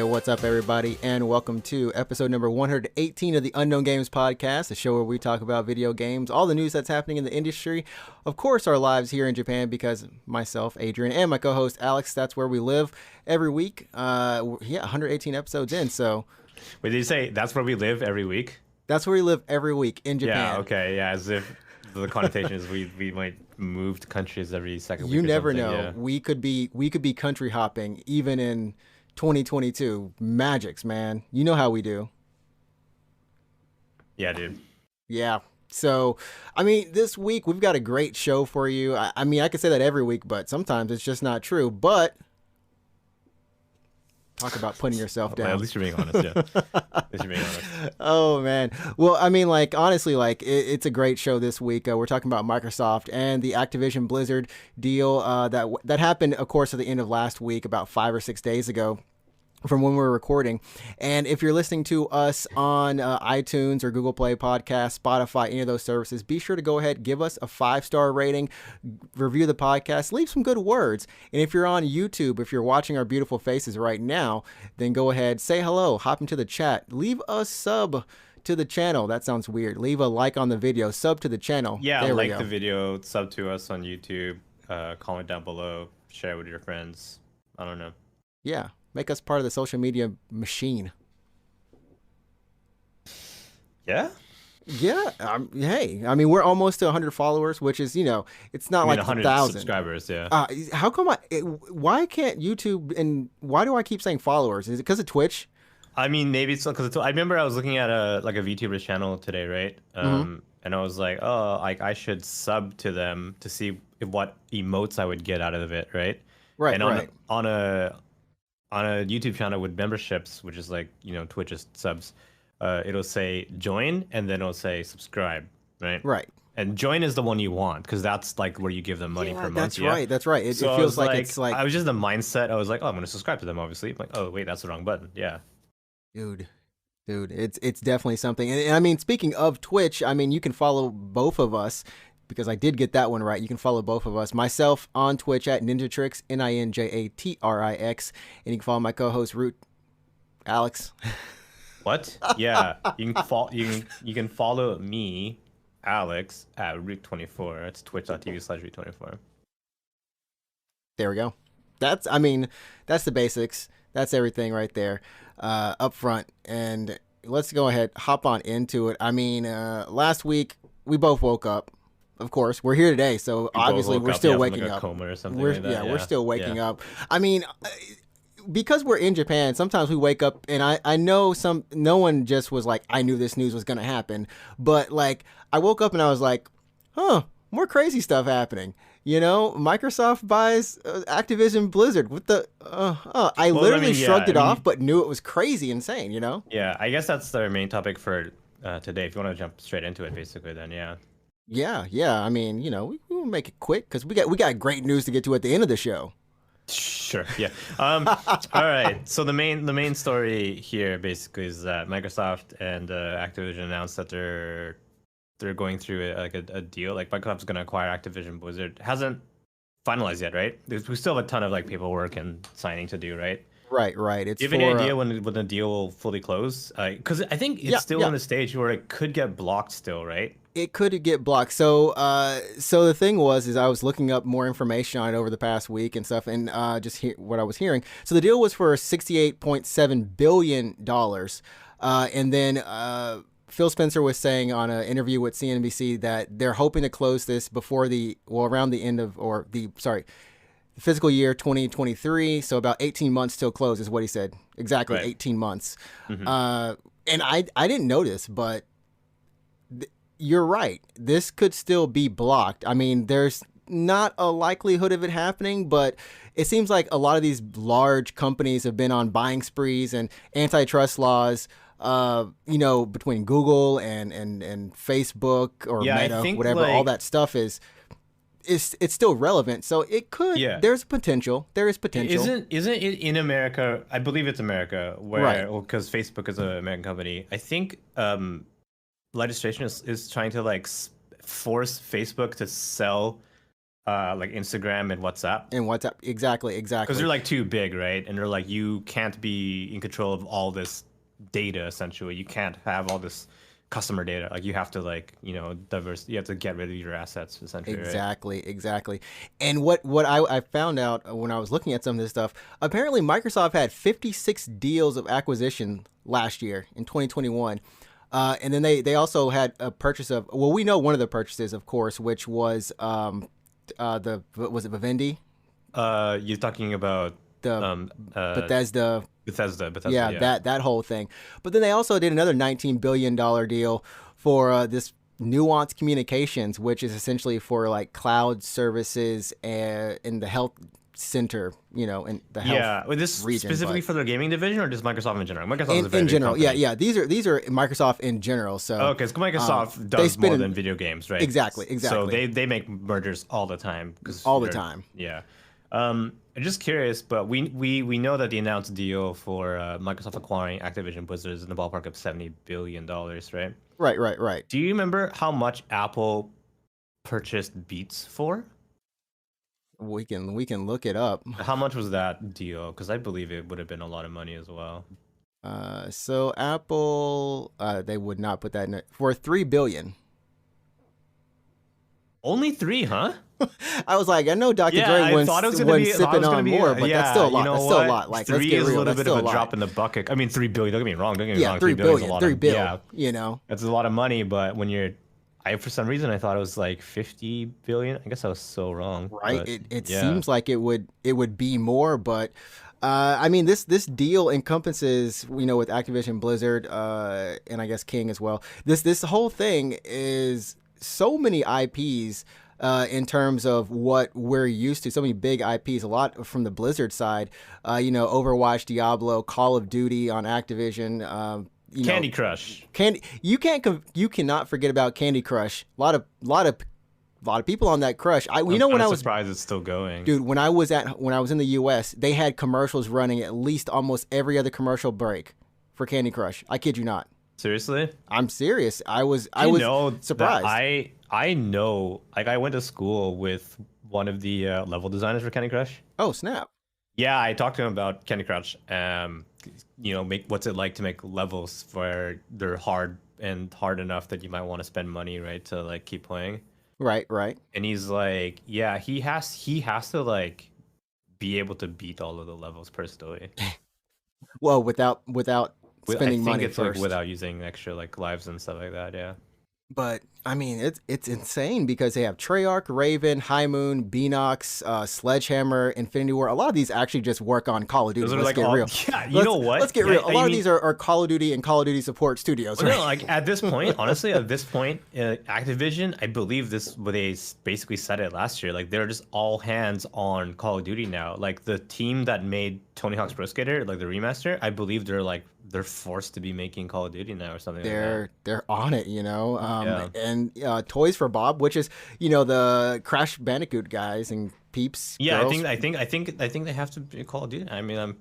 What's up, everybody, and welcome to episode number 118 of the Unknown Games Podcast, a show where we talk about video games, all the news that's happening in the industry, of course, our lives here in Japan, myself, Adrian, and my co-host, Alex, that's where we live every week. 118 episodes in, so... Wait, did you say that's where we live every week? That's where we live every week in Japan. Yeah, okay, yeah, as if the connotation is we might move to countries every second week. You never know. Yeah. We could be country hopping, even in 2022. Magics, man. You know how we do. Yeah, dude. Yeah. So, I mean, this week we've got a great show for you. I mean, I could say that every week, but sometimes it's just not true. But talk about putting yourself down. At least you're being honest, yeah. At least you're being honest. Oh, man. Well, I mean, honestly, it's a great show this week. We're talking about Microsoft and the Activision Blizzard deal that happened, of course, at the end of last week, about 5 or 6 days ago from when we were recording. And if you're listening to us on iTunes or Google Play Podcasts, Spotify, any of those services, be sure to go ahead, give us a 5-star rating, review the podcast, leave some good words. And if you're on YouTube, if you're watching our beautiful faces right now, then go ahead, say hello, hop into the chat, leave a sub to the channel. That sounds weird. Leave a like on the video, sub to the channel. Yeah, like the video, sub to us on YouTube, comment down below, share it with your friends. I don't know. Yeah. Make us part of the social media machine. Yeah? Yeah. Hey, I mean, we're almost to 100 followers, which is, it's not like 1,000 subscribers. Yeah. How come why can't YouTube, and why do I keep saying followers? Is it because of Twitch? I mean, maybe it's because I remember I was looking at a VTuber's channel today, right? And I was like, oh, I should sub to them to see what emotes I would get out of it, right? Right. And on a YouTube channel with memberships, which is Twitch's subs, it'll say join and then it'll say subscribe, right? Right. And join is the one you want because that's where you give them money per month. That's right. That's right. It feels like it's like... I was just in the mindset. I was like, oh, I'm going to subscribe to them, obviously. I'm like, oh, wait, that's the wrong button. Yeah. Dude, it's definitely something. And I mean, speaking of Twitch, I mean, you can follow both of us, because I did get that one right. You can follow both of us. Myself on Twitch at NinjaTrix, NinjaTrix, and you can follow my co-host Alex. What? Yeah, you can follow me, Alex, at Root24. It's twitch.tv/Root24. There we go. That's the basics. That's everything right there, up front. And let's go ahead, hop on into it. I mean, last week we both woke up. Of course, we're here today, so obviously we're still waking up. Coma or something we're still waking up. I mean, because we're in Japan, sometimes we wake up, and I know no one just was like, I knew this news was going to happen, but I woke up and I was like, more crazy stuff happening. Microsoft buys Activision Blizzard with the I literally shrugged it off, but knew it was crazy insane. Yeah, I guess that's our main topic for today. If you want to jump straight into it, basically, then yeah. Yeah. I mean, we'll make it quick because we got great news to get to at the end of the show. Sure. Yeah. All right. So the main story here basically is that Microsoft and Activision announced that they're going through a deal. Microsoft's going to acquire Activision Blizzard. Hasn't finalized yet, right? We still have a ton of paperwork and signing to do, right? Right. It's do you have any idea when the deal will fully close? Because I think it's still in the stage where it could get blocked still, right? It could get blocked. So the thing is I was looking up more information on it over the past week and stuff, and what I was hearing. So the deal was for $68.7 billion. And then Phil Spencer was saying on an interview with CNBC that they're hoping to close this around the end of, fiscal year 2023. So about 18 months till close is what he said. Exactly, right. 18 months. Mm-hmm. And I didn't notice, but you're right. This could still be blocked. I mean, there's not a likelihood of it happening, but it seems like a lot of these large companies have been on buying sprees and antitrust laws. Between Google and Facebook or Yeah, I Meta, think whatever, all like that stuff is it's still relevant. So it could. yeah. There's potential. There is potential. Isn't it in America? I believe it's America, Right. where because Facebook is an American company. I think legislation is trying to like force Facebook to sell like Instagram and WhatsApp And WhatsApp. Exactly. because Exactly. they're like too big, right? And they're like you can't be in control of all this data. Essentially, you can't have all this customer data. Like you have to like diverse. You have to get rid of your assets essentially, right? Exactly. And what I found out when I was looking at some of this stuff, apparently Microsoft had 56 deals of acquisition last year in 2021. And then they also had a purchase of, well, we know one of the purchases, of course, which was was it Vivendi? You're talking about The um Bethesda. Bethesda, Yeah, yeah. that whole thing. But then they also did another $19 billion deal for this Nuance Communications, which is essentially for like cloud services in the health center, in the health Yeah, with this region. specifically But for their gaming division or just Microsoft in general? Microsoft is a very in big general, company. yeah. These are Microsoft in general. So Okay, because Microsoft they does spin more in- than video games, right? Exactly. So they make mergers all the time. All the time. Yeah. I'm just curious, but we know that the announced deal for Microsoft acquiring Activision Blizzard is in the ballpark of $70 billion, right? Right. Do you remember how much Apple purchased Beats for? We can look it up. How much was that deal? Because I believe it would have been a lot of money as well. So Apple, they would not put that in it for $3 billion. Only three, huh? I was like, I know Dr. Yeah, Dre I was thought it was gonna be sipping on more, but that's still a lot. That's still a lot. Like, let's three get is real. a little That's bit still of a a drop lot. in the bucket. I mean, 3 billion. Don't get me wrong. Don't get me Yeah, wrong. 3 3 billion is a billion. lot 3 of bill. that's a lot of money. But when I for some reason I thought it was like 50 billion. I guess I was so wrong. Right? But, It yeah. seems like it would be more, but I mean this deal encompasses with Activision Blizzard and I guess King as well. This whole thing is so many IPs. In terms of what we're used to, so many big IPs, a lot from the Blizzard side, Overwatch, Diablo, Call of Duty on Activision, Candy Crush. You cannot forget about Candy Crush. A lot of people on that crush. I'm when I was surprised it's still going. dude, when I was in the US, they had commercials running at least almost every other commercial break for Candy Crush. I kid you not. Seriously? I'm serious. I was That surprised. I know. Like I went to school with one of the level designers for Candy Crush. Oh, snap. Yeah, I talked to him about Candy Crush. What's it like to make levels where they're hard enough that you might want to spend money, right, to like keep playing. Right. And he's like, yeah, he has to like be able to beat all of the levels personally. Well, without spending I think money it's first. like without using extra like lives and stuff like that. Yeah. But I mean, it's insane because they have Treyarch, Raven, High Moon, Beanox, Sledgehammer, Infinity War. A lot of these actually just work on Call of Duty. Those are Let's like get all, real. yeah. You know what? Let's get Yeah, real. A lot I of mean- these are Call of Duty and Call of Duty support studios. Well, Right? no, like at this point, honestly, Activision, I believe they basically said it last year. Like they're just all hands on Call of Duty now. Like the team that made Tony Hawk's Pro Skater, like the remaster, I believe they're forced to be making Call of Duty now or something. They're on it, Yeah. And Toys for Bob, which is the Crash Bandicoot guys and peeps. Yeah, girls. I think they have to be Call of Duty. I mean,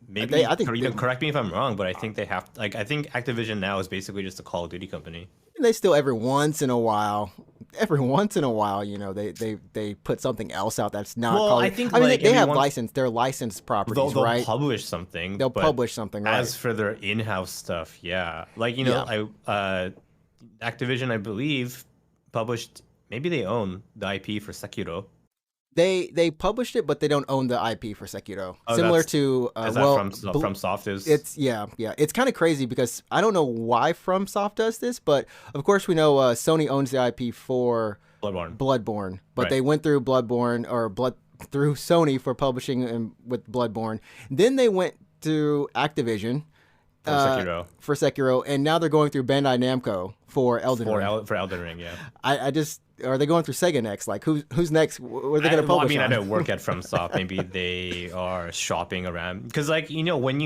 maybe I think you can they- correct me if I'm wrong, but I think they have. Like, I think Activision now is basically just a Call of Duty company. They still every once in a while, they put something else out that's not. Well, Call I of- think, I mean like, they have everyone- licensed. They're licensed properties, They'll right? publish something. They'll but publish something, right? As for their in-house stuff, yeah, like Activision, I believe, published. Maybe they own the IP for Sekiro. They published it, but they don't own the IP for Sekiro. Oh, Similar that's- to Is that from Soft is? It's yeah. It's kind of crazy because I don't know why FromSoft does this, but of course we know Sony owns the IP for Bloodborne. but Right. they went through through Sony for publishing with Bloodborne. Then they went to Activision For Sekiro. and now they're going through Bandai Namco for Elden Ring. For Elden Ring, yeah. I just are they going through Sega next? Like who's next? What are they going to Well, I publish mean, I on? don't work at FromSoft. Maybe they are shopping around because, like, when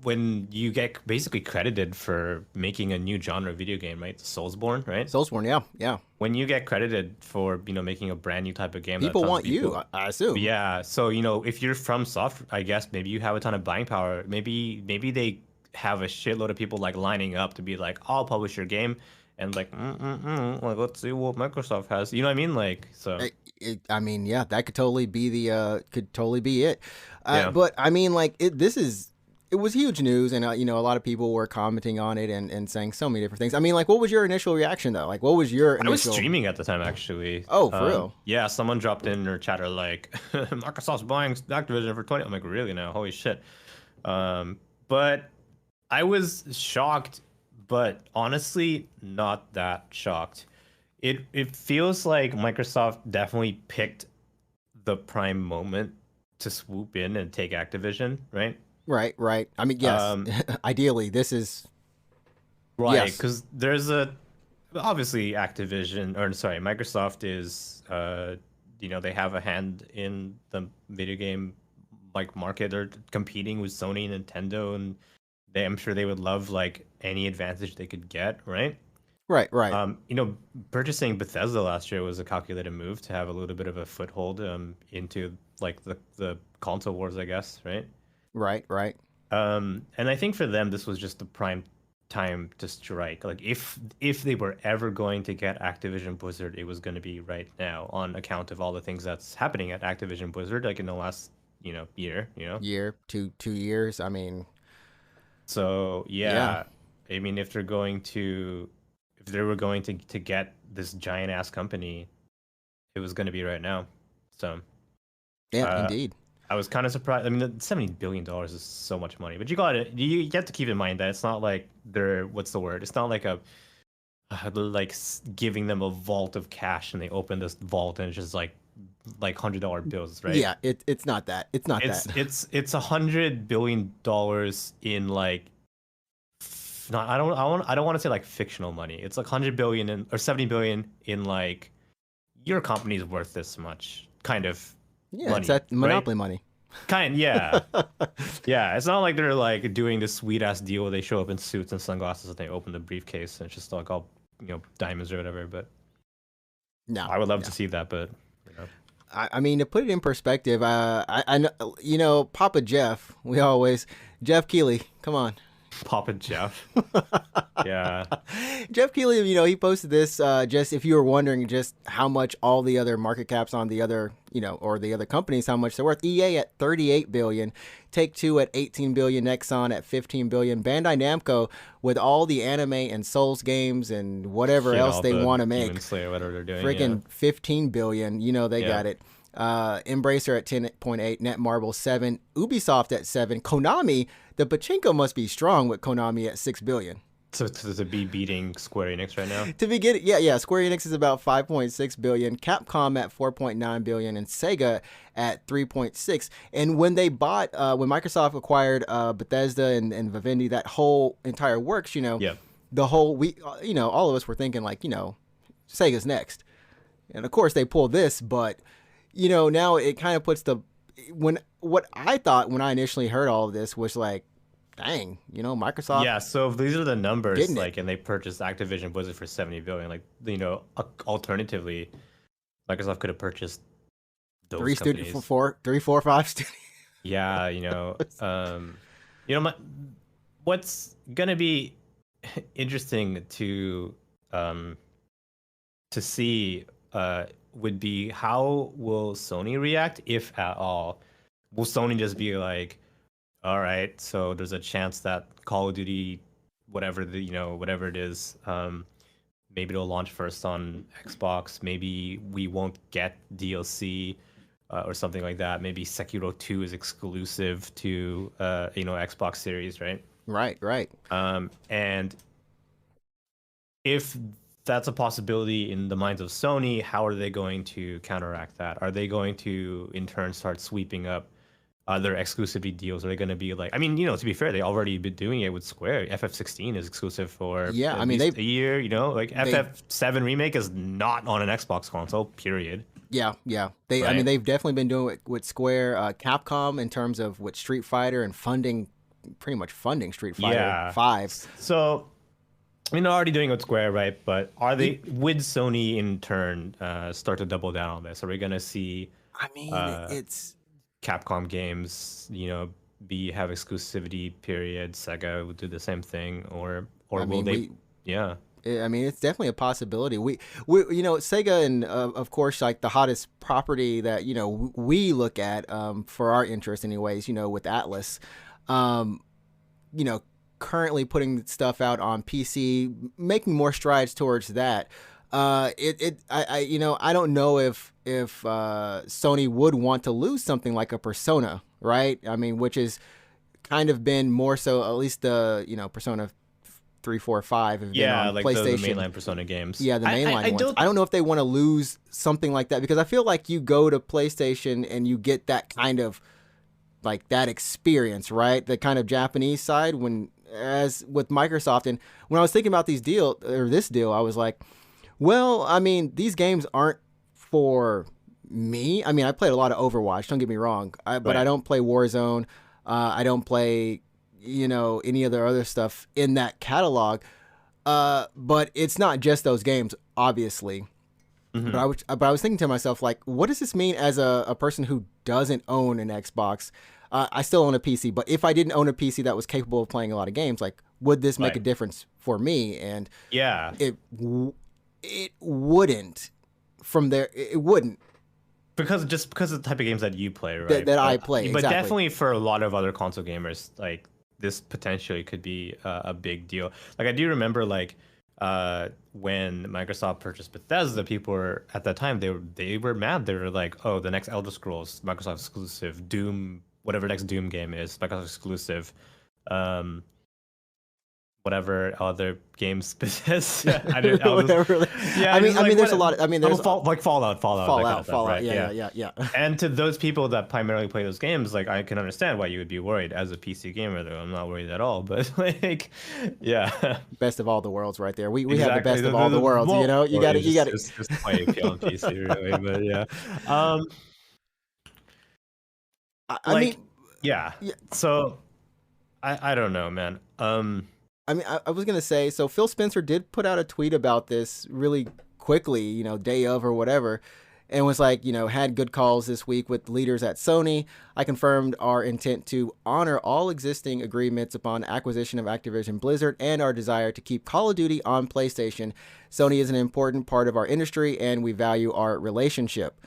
when you get basically credited for making a new genre video game, right? Soulsborne, right? Soulsborne, yeah, yeah. When you get credited for making a brand new type of game that People tons of want you, people, I assume. yeah. So if you're from Soft, I guess maybe you have a ton of buying power. Maybe they have a shitload of people like lining up to be like, I'll publish your game, and like, like let's see what Microsoft has. You know what I mean? Like, so I mean, yeah, that could totally be could totally be it. yeah. But I mean, like it was huge news, and a lot of people were commenting on it and saying so many different things. I mean, like, what was your initial reaction though? Like, what was your I was initial? streaming at the time actually. Oh, for real? Yeah, someone dropped in their chatter like Microsoft's buying Activision for 20. I'm like, really now? Holy shit. But I was shocked, but honestly not that shocked. It feels like Microsoft definitely picked the prime moment to swoop in and take Activision, right? Right, right. I mean, yes. Um, Ideally, this is right, yes, because there's a obviously Activision or sorry, Microsoft is they have a hand in the video game like market. They're competing with Sony and Nintendo, and I'm sure they would love like any advantage they could get, right? right, right, Purchasing Bethesda last year was a calculated move to have a little bit of a foothold into like the console wars, I guess, right? right, right. And I think for them, this was just the prime time to strike. Like if they were ever going to get Activision Blizzard, it was going to be right now on account of all the things that's happening at Activision Blizzard, like in the last year, Year, 2 years. I mean, So yeah, yeah, I mean, if they were going to get this giant ass company, it was going to be right now. So yeah, uh, indeed. I was kind of surprised. I mean, the $70 billion is so much money, but you have to keep in mind that it's not like they're what's the word? It's not like giving them a vault of cash and they open this vault and it's just like $100 bills, right? Yeah, it's not that. It's not It's that. it's $100 billion in like not I don't want to say like fictional money. It's like 100 billion or 70 billion in like your company's worth this much kind of Yeah, it's money, that right? monopoly money. Yeah. Yeah, it's not like they're like doing this sweet ass deal where they show up in suits and sunglasses and they open the briefcase and it's just like all diamonds or whatever. But No, I would love no. to see that. But I mean, to put it in perspective, I know, Papa Jeff. Jeff Keighley. Come on, Papa Jeff, yeah, Jeff Keighley. He posted this. Just if you were wondering, just how much all the other market caps on the other, or the other companies, how much they're worth. EA at 38 billion, Take Two at 18 billion, Nexon at 15 billion, Bandai Namco with all the anime and Souls games and whatever else all they the want to make. Demon Slayer, whatever they're doing, Freaking 15 billion. They yeah. got it. Embracer at 10.8, Netmarble 7, Ubisoft at 7, Konami. The pachinko must be strong with Konami at 6 billion. To be beating Square Enix right now. To be getting, yeah, Square Enix is about 5.6 billion, Capcom at 4.9 billion, and Sega at 3.6. And when they bought, when Microsoft acquired Bethesda and Vivendi, that whole entire works, Yeah. the whole all of us were thinking like, Sega's next, and of course they pulled this, but now it kind of puts what I thought when I initially heard all of this was like, dang, Microsoft. Yeah, so if these are the numbers, Getting like, and they purchased Activision Blizzard for 70 billion, like, alternatively, Microsoft could have purchased those three companies. studio, three, four, five studios. Yeah, what's gonna be interesting to see would be how will Sony react, if at all. Will Sony just be like, all right, so there's a chance that Call of Duty, whatever whatever it is, maybe it'll launch first on Xbox. Maybe we won't get DLC or something like that. Maybe Sekiro 2 is exclusive to Xbox Series, right? Right. And if that's a possibility in the minds of Sony, how are they going to counteract that? Are they going to in turn start sweeping up other exclusivity deals? Are they going to be like? I mean, to be fair, they already been doing it with Square. FF16 is exclusive for Yeah, I at mean least a year. Like they FF7 remake is not on an Xbox console. Period. yeah. I mean Right? they've definitely been doing it with Square, Capcom in terms of with Street Fighter and funding, pretty much funding Street Fighter Yeah. 5. So I mean, they're already doing it with Square, right? But would Sony in turn start to double down on this? Are we gonna see I mean, uh, it's Capcom games, have exclusivity period? Sega would do the same thing, or I will mean they? Yeah, I mean, it's definitely a possibility. We Sega and of course, like the hottest property that we look at for our interest, anyways. With Atlas, um, you know, currently putting stuff out on PC, making more strides towards that. I don't know if Sony would want to lose something like a Persona, right? I mean, which is kind of been more so, at least the Persona 3, 4, 5 have been yeah, on like the PlayStation. mainline Persona games. Yeah, the mainline I ones. don't. I don't know if they want to lose something like that, because I feel like you go to PlayStation and you get that kind of like that experience, right? The kind of Japanese side, when as with Microsoft. And when I was thinking about this deal, I was like, well, I mean, these games aren't for me. I mean, I played a lot of Overwatch, don't get me wrong, but I Right. don't play Warzone. I don't play, any of the other stuff in that catalog. But it's not just those games, obviously. Hmm. But I was thinking to myself, like, what does this mean as a person who doesn't own an Xbox? I still own a PC, but if I didn't own a PC that was capable of playing a lot of games, like, would this make a Right. difference for me? And Yeah. it wouldn't. From there, it wouldn't. Because of the type of games that you play, right? That I play, But exactly. definitely for a lot of other console gamers, like this potentially could be a big deal. Like I do remember, like when Microsoft purchased Bethesda, people were at that time they were mad. They were like, "Oh, the next Elder Scrolls Microsoft exclusive, Doom, whatever next Doom game is Microsoft exclusive." Um, Whatever other games Bethesda. I'll just, Whatever. yeah, I mean, just like there's a what lot. I mean, there's like Fallout, that kind of stuff, Fallout. right? Yeah. And to those people that primarily play those games, like I can understand why you would be worried. As a PC gamer, though, I'm not worried at all. But like, yeah, Best of all the worlds, right there. We have the exactly. best of all the worlds. Well, You got to just play AP on PC, really. But yeah, um, I like, mean, yeah. yeah. So I don't know, man. I mean, I was gonna say. So Phil Spencer did put out a tweet about this really quickly, day of or whatever, and was like, had good calls this week with leaders at Sony. I confirmed our intent to honor all existing agreements upon acquisition of Activision Blizzard and our desire to keep Call of Duty on PlayStation. Sony is an important part of our industry, and we value our relationship.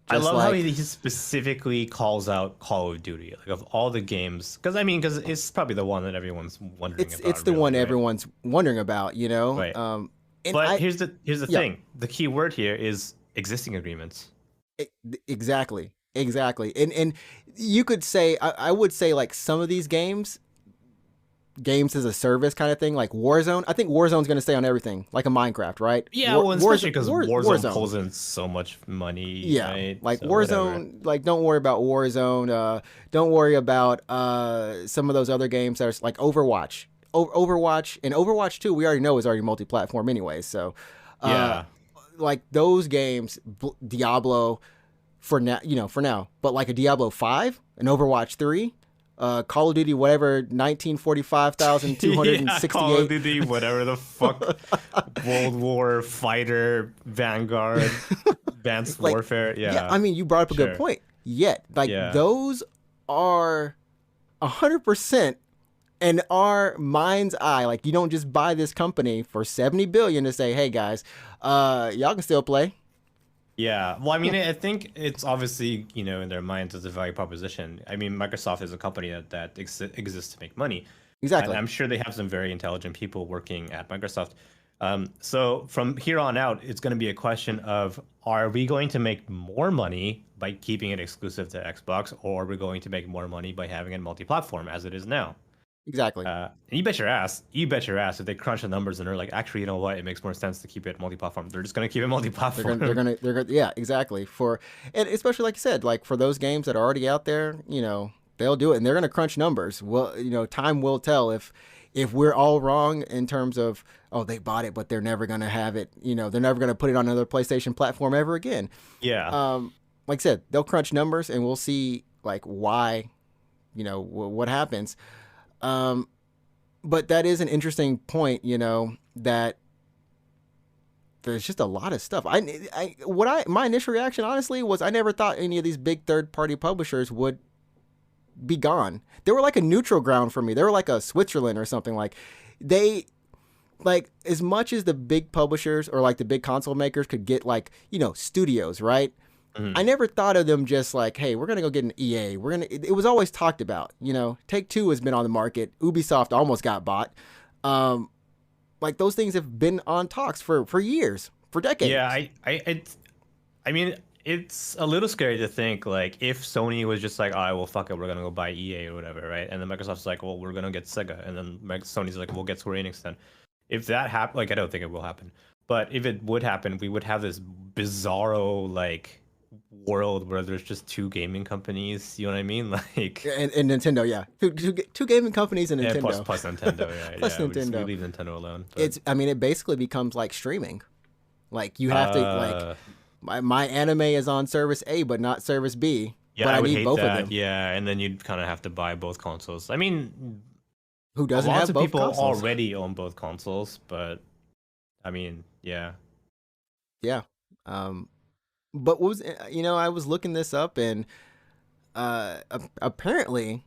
I Just love how like, he specifically calls out Call of Duty, like of all the games, because it's probably the one that everyone's wondering about. it's the really, one right? everyone's wondering about, Right. And But here's the yeah. thing. The key word here is existing agreements. E- Exactly. And you could say, I would say, like, some of these games as a service kind of thing, like Warzone. I think Warzone's going to stay on everything, like a Minecraft, right? Yeah, well, especially because Warzone Warzone pulls in so much money. Yeah, right? like So, Warzone. whatever. Like, don't worry about Warzone. Don't worry about some of those other games that are like Overwatch. Overwatch and Overwatch 2, we already know is already multi-platform anyway. So, Yeah. like those games, Diablo, for now, but like a Diablo 5, an Overwatch 3, Call of Duty, whatever, 1945,268. Yeah, Call of Duty, whatever the fuck, World War Fighter, Vanguard, Advanced Like, Warfare. Yeah. I mean, you brought up a good Sure. point. Yet, like, Yeah. those are 100% in our mind's eye. Like, you don't just buy this company for 70 billion to say, hey guys, y'all can still play. Yeah, well, I mean, I think it's obviously, in their minds as a value proposition. I mean, Microsoft is a company that exists to make money. Exactly. And I'm sure they have some very intelligent people working at Microsoft. So from here on out, it's going to be a question of, are we going to make more money by keeping it exclusive to Xbox, or are we going to make more money by having it multi-platform as it is now? Exactly. And you bet your ass, if they crunch the numbers and they're like, actually, you know what, it makes more sense to keep it multi-platform. They're just going to keep it multi-platform. They're gonna, yeah, exactly. And especially like you said, like for those games that are already out there, They'll do it, and they're going to crunch numbers. Well, time will tell if we're all wrong in terms of, oh, they bought it, but they're never going to have it. They're never going to put it on another PlayStation platform ever again. Yeah. Like I said, they'll crunch numbers, and we'll see like why, what happens. But that is an interesting point. That there's just a lot of stuff. My initial reaction, honestly, was I never thought any of these big third-party publishers would be gone. They were like a neutral ground for me. They were like a Switzerland or something. Like they, like as much as the big publishers or like the big console makers could get like studios, right? Mhm. I never thought of them just like, hey, we're gonna go get an EA. It was always talked about. Take-Two has been on the market. Ubisoft almost got bought. Like those things have been on talks for years, for decades. Yeah, I mean, it's a little scary to think like if Sony was just like, oh, well, fuck it, we're gonna go buy EA or whatever, right? And then Microsoft's like, well, we're gonna get Sega, and then Sony's like, we'll get Square Enix then. If that happened, like I don't think it will happen, but if it would happen, we would have this bizarro like world where there's just two gaming companies. You know what I mean? Like And Nintendo, yeah, two gaming companies and Nintendo. yeah, plus Nintendo, yeah, Plus yeah. Nintendo. We leave Nintendo alone. But, It basically becomes like streaming. Like you have to like my anime is on service A but not service B. yeah, but I would need hate both that. of them. Yeah, and then you'd kind of have to buy both consoles. I mean, Who doesn't lots have of both people consoles? already own both consoles, but I mean, yeah. Yeah. But what was I was looking this up, and apparently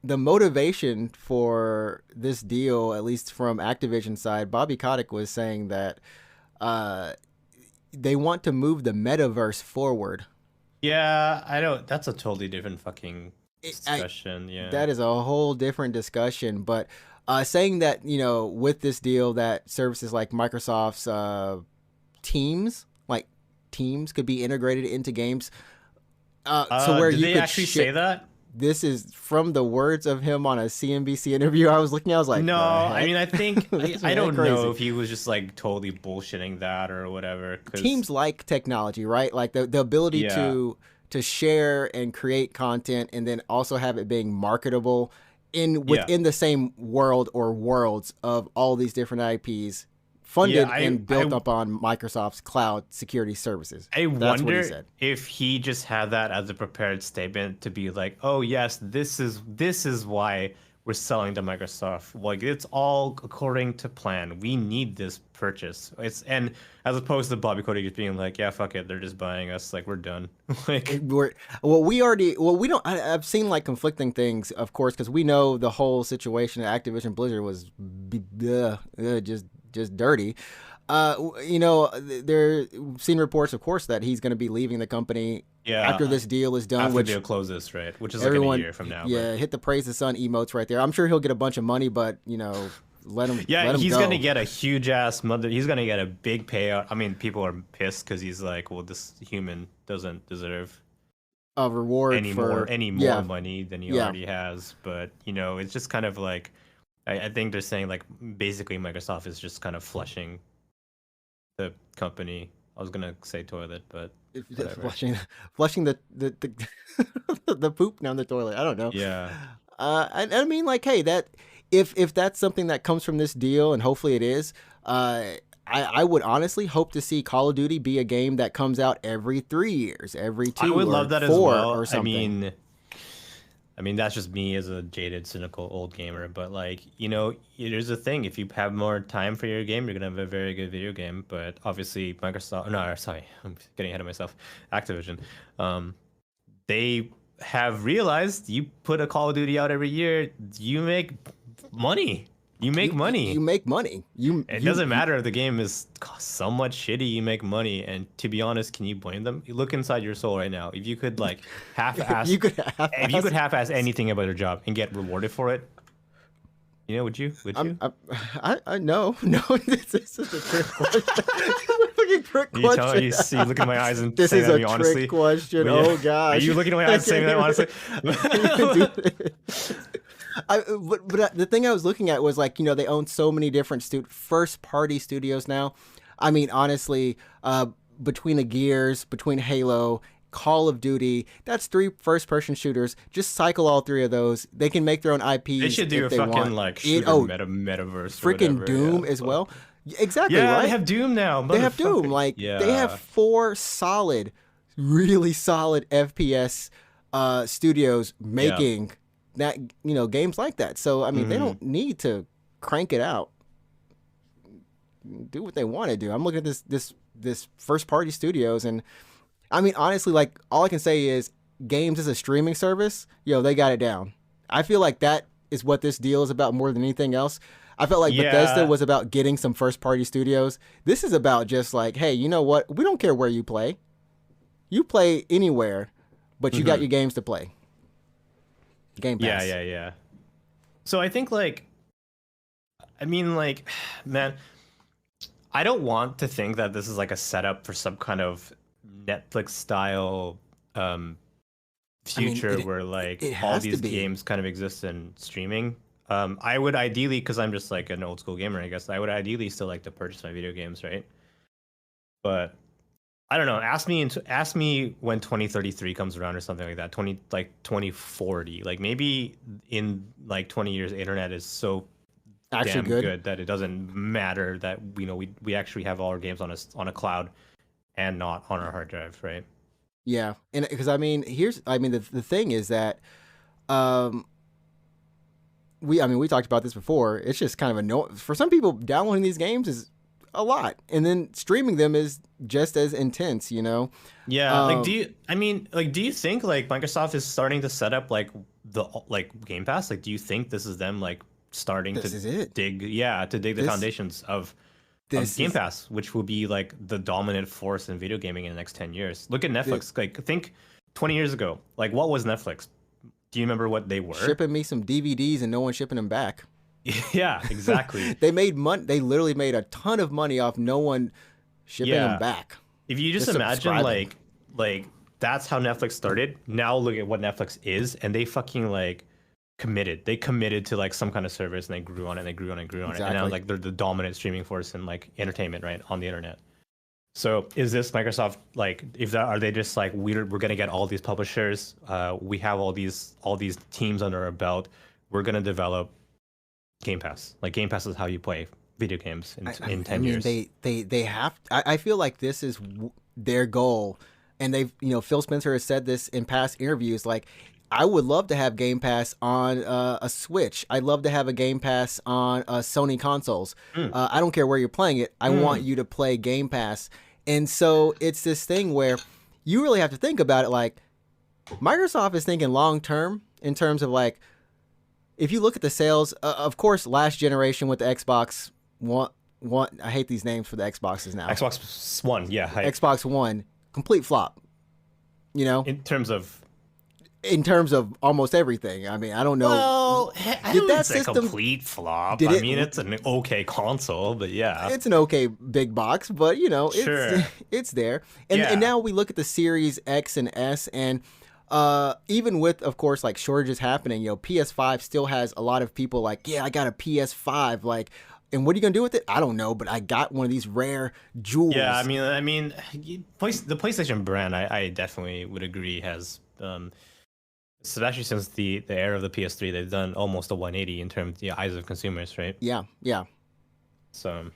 the motivation for this deal, at least from Activision side, Bobby Kotick was saying that they want to move the metaverse forward. Yeah, I don't. That's a totally different fucking I- discussion. Yeah. That is a whole different discussion, but saying that with this deal that services like Microsoft's Teams could be integrated into games, so where did you they could actually say that? This is from the words of him on a CNBC interview. I was looking, I was like, No, I mean, I think This is I don't crazy. know if he was just like totally bullshitting that or whatever. 'Cause, Teams like technology, right? Like the ability Yeah. to share and create content, and then also have it being marketable within the same world or worlds of all these different IPs, funded and built up on Microsoft's cloud security services. I That's what he wonder said. if he just had that as a prepared statement to be like, "Oh yes, this is why we're selling to Microsoft. Like it's all according to plan. We need this purchase." And as opposed to Bobby Kotick just being like, "Yeah, fuck it, they're just buying us. Like we're done." Like We don't. I've seen like conflicting things, of course, because we know the whole situation at Activision Blizzard was just dirty. There seen reports, of course, that he's going to be leaving the company after this deal is done. after Which the deal closes, right? Which is everyone, like in a year from now. yeah, hit the praise the sun emotes right there. I'm sure he'll get a bunch of money, but let him. Yeah, let him he's go. gonna get a huge ass mother. He's gonna get a big payout. I mean, people are pissed because he's like, well, this human doesn't deserve a reward any for more money than he already has. But it's just kind of like, I think they're saying like basically Microsoft is just kind of flushing the company. I was gonna say toilet, but whatever. flushing the the poop down the toilet. I don't know. Yeah. I mean, like, hey, that if that's something that comes from this deal, and hopefully it is, I would honestly hope to see Call of Duty be a game that comes out every 3 years, every 2 I would or love that 4 as well. or something. I mean, that's just me as a jaded, cynical old gamer. But like, there's a thing. If you have more time for your game, you're gonna have a very good video game. But obviously, Microsoft. No, sorry, I'm getting ahead of myself. Activision. They have realized you put a Call of Duty out every year, you make money. You make money. You make money. It doesn't matter if the game is so much shitty. You make money, and to be honest, can you blame them? You look inside your soul right now. If you could like half-ass, if you could half-ass anything about your job and get rewarded for it, would you? Would you? I no. This is a trick question. Fucking trick You question. you look in my eyes and This say is that a to me honestly. trick question. But yeah. Oh gosh. Are you looking at my eyes saying that honestly? But the thing I was looking at was like, they own so many different first-party studios now. I mean, honestly, between the Gears, between Halo, Call of Duty. That's 3 first-person shooters. Just cycle all 3 of those. They can make their own IPs They should do if a they fucking want. like shooter metaverse or Freaking whatever. Doom Yeah, as fuck. well. Exactly, Yeah, they right? have Doom now. They have Doom. Motherfucker. Like they have Yeah. 4 solid, really solid FPS studios Yeah. making that games like that. So I mean, they Mhm. don't need to crank it out. Do what they want to do. I'm looking at this first party studios, and I mean, honestly, like all I can say is games as a streaming service, they got it down. I feel like that is what this deal is about more than anything else. I felt like Bethesda Yeah. was about getting some first party studios. This is about just like, hey, you know what? We don't care where you play. You play anywhere, but you got your games to play. Game Yeah, Pass. yeah. So I think like, I mean like, man, I don't want to think that this is like a setup for some kind of Netflix style future where like it all has to these be. games kind of exist in streaming. I would ideally, because I'm just like an old school gamer, I guess I would ideally still like to purchase my video games, right? But I don't know. Ask me when 2033 comes around or something like that. 2040. Like maybe in like 20 years, the internet is so Actually damn good that it doesn't matter that we actually have all our games on a cloud and not on our hard drive, right? Yeah, and because I mean, the thing is that, we talked about this before. It's just kind of annoying for some people. Downloading these games is a lot, and then streaming them is just as intense. Yeah, like do you think like Microsoft is starting to set up like the Game Pass? Like, do you think this is them like starting This is it. dig the foundations of Game Pass, which will be like the dominant force in video gaming in the next 10 years? Look at Netflix. Like think 20 years ago, like what was Netflix? Do you remember what they were? Shipping me some DVDs and no one shipping them back. Yeah, exactly. They made money. They literally made a ton of money off no one shipping them back. If you just imagine like that's how Netflix started. Now look at what Netflix is, and they fucking like committed. They committed to like some kind of service, and they grew on it, and they grew on it, and grew on it, and now like they're the dominant streaming force in like entertainment, right, on the internet. So is this Microsoft like? Are they just like we're gonna get all these publishers? We have all these teams under our belt. We're gonna develop Game Pass. Like Game Pass is how you play video games in 10 years. They have. I feel like this is their goal, and they've Phil Spencer has said this in past interviews. Like, I would love to have Game Pass on a Switch. I'd love to have a Game Pass on Sony consoles. I don't care where you're playing it. I want you to play Game Pass. And so it's this thing where you really have to think about it. Like, Microsoft is thinking long term in terms of like, if you look at the sales, of course, last generation with the Xbox One, I hate these names for the Xboxes now. Xbox One, yeah. Xbox One, complete flop. In terms of almost everything. I mean, I don't know. Well, I don't that think it's a system- complete flop. Did I it- mean, it's an okay console, but yeah. It's an okay big box, but Sure. it's there. And Yeah. and now we look at the Series X and S, and even with, of course, like shortages happening, PS5 still has a lot of people like, yeah, I got a PS5, like, and what are you gonna do with it? I don't know, but I got one of these rare jewels. Yeah, I mean, the PlayStation brand, I definitely would agree has, especially since the era of the PS3, they've done almost a 180 in terms of the eyes of consumers, right? Yeah. So,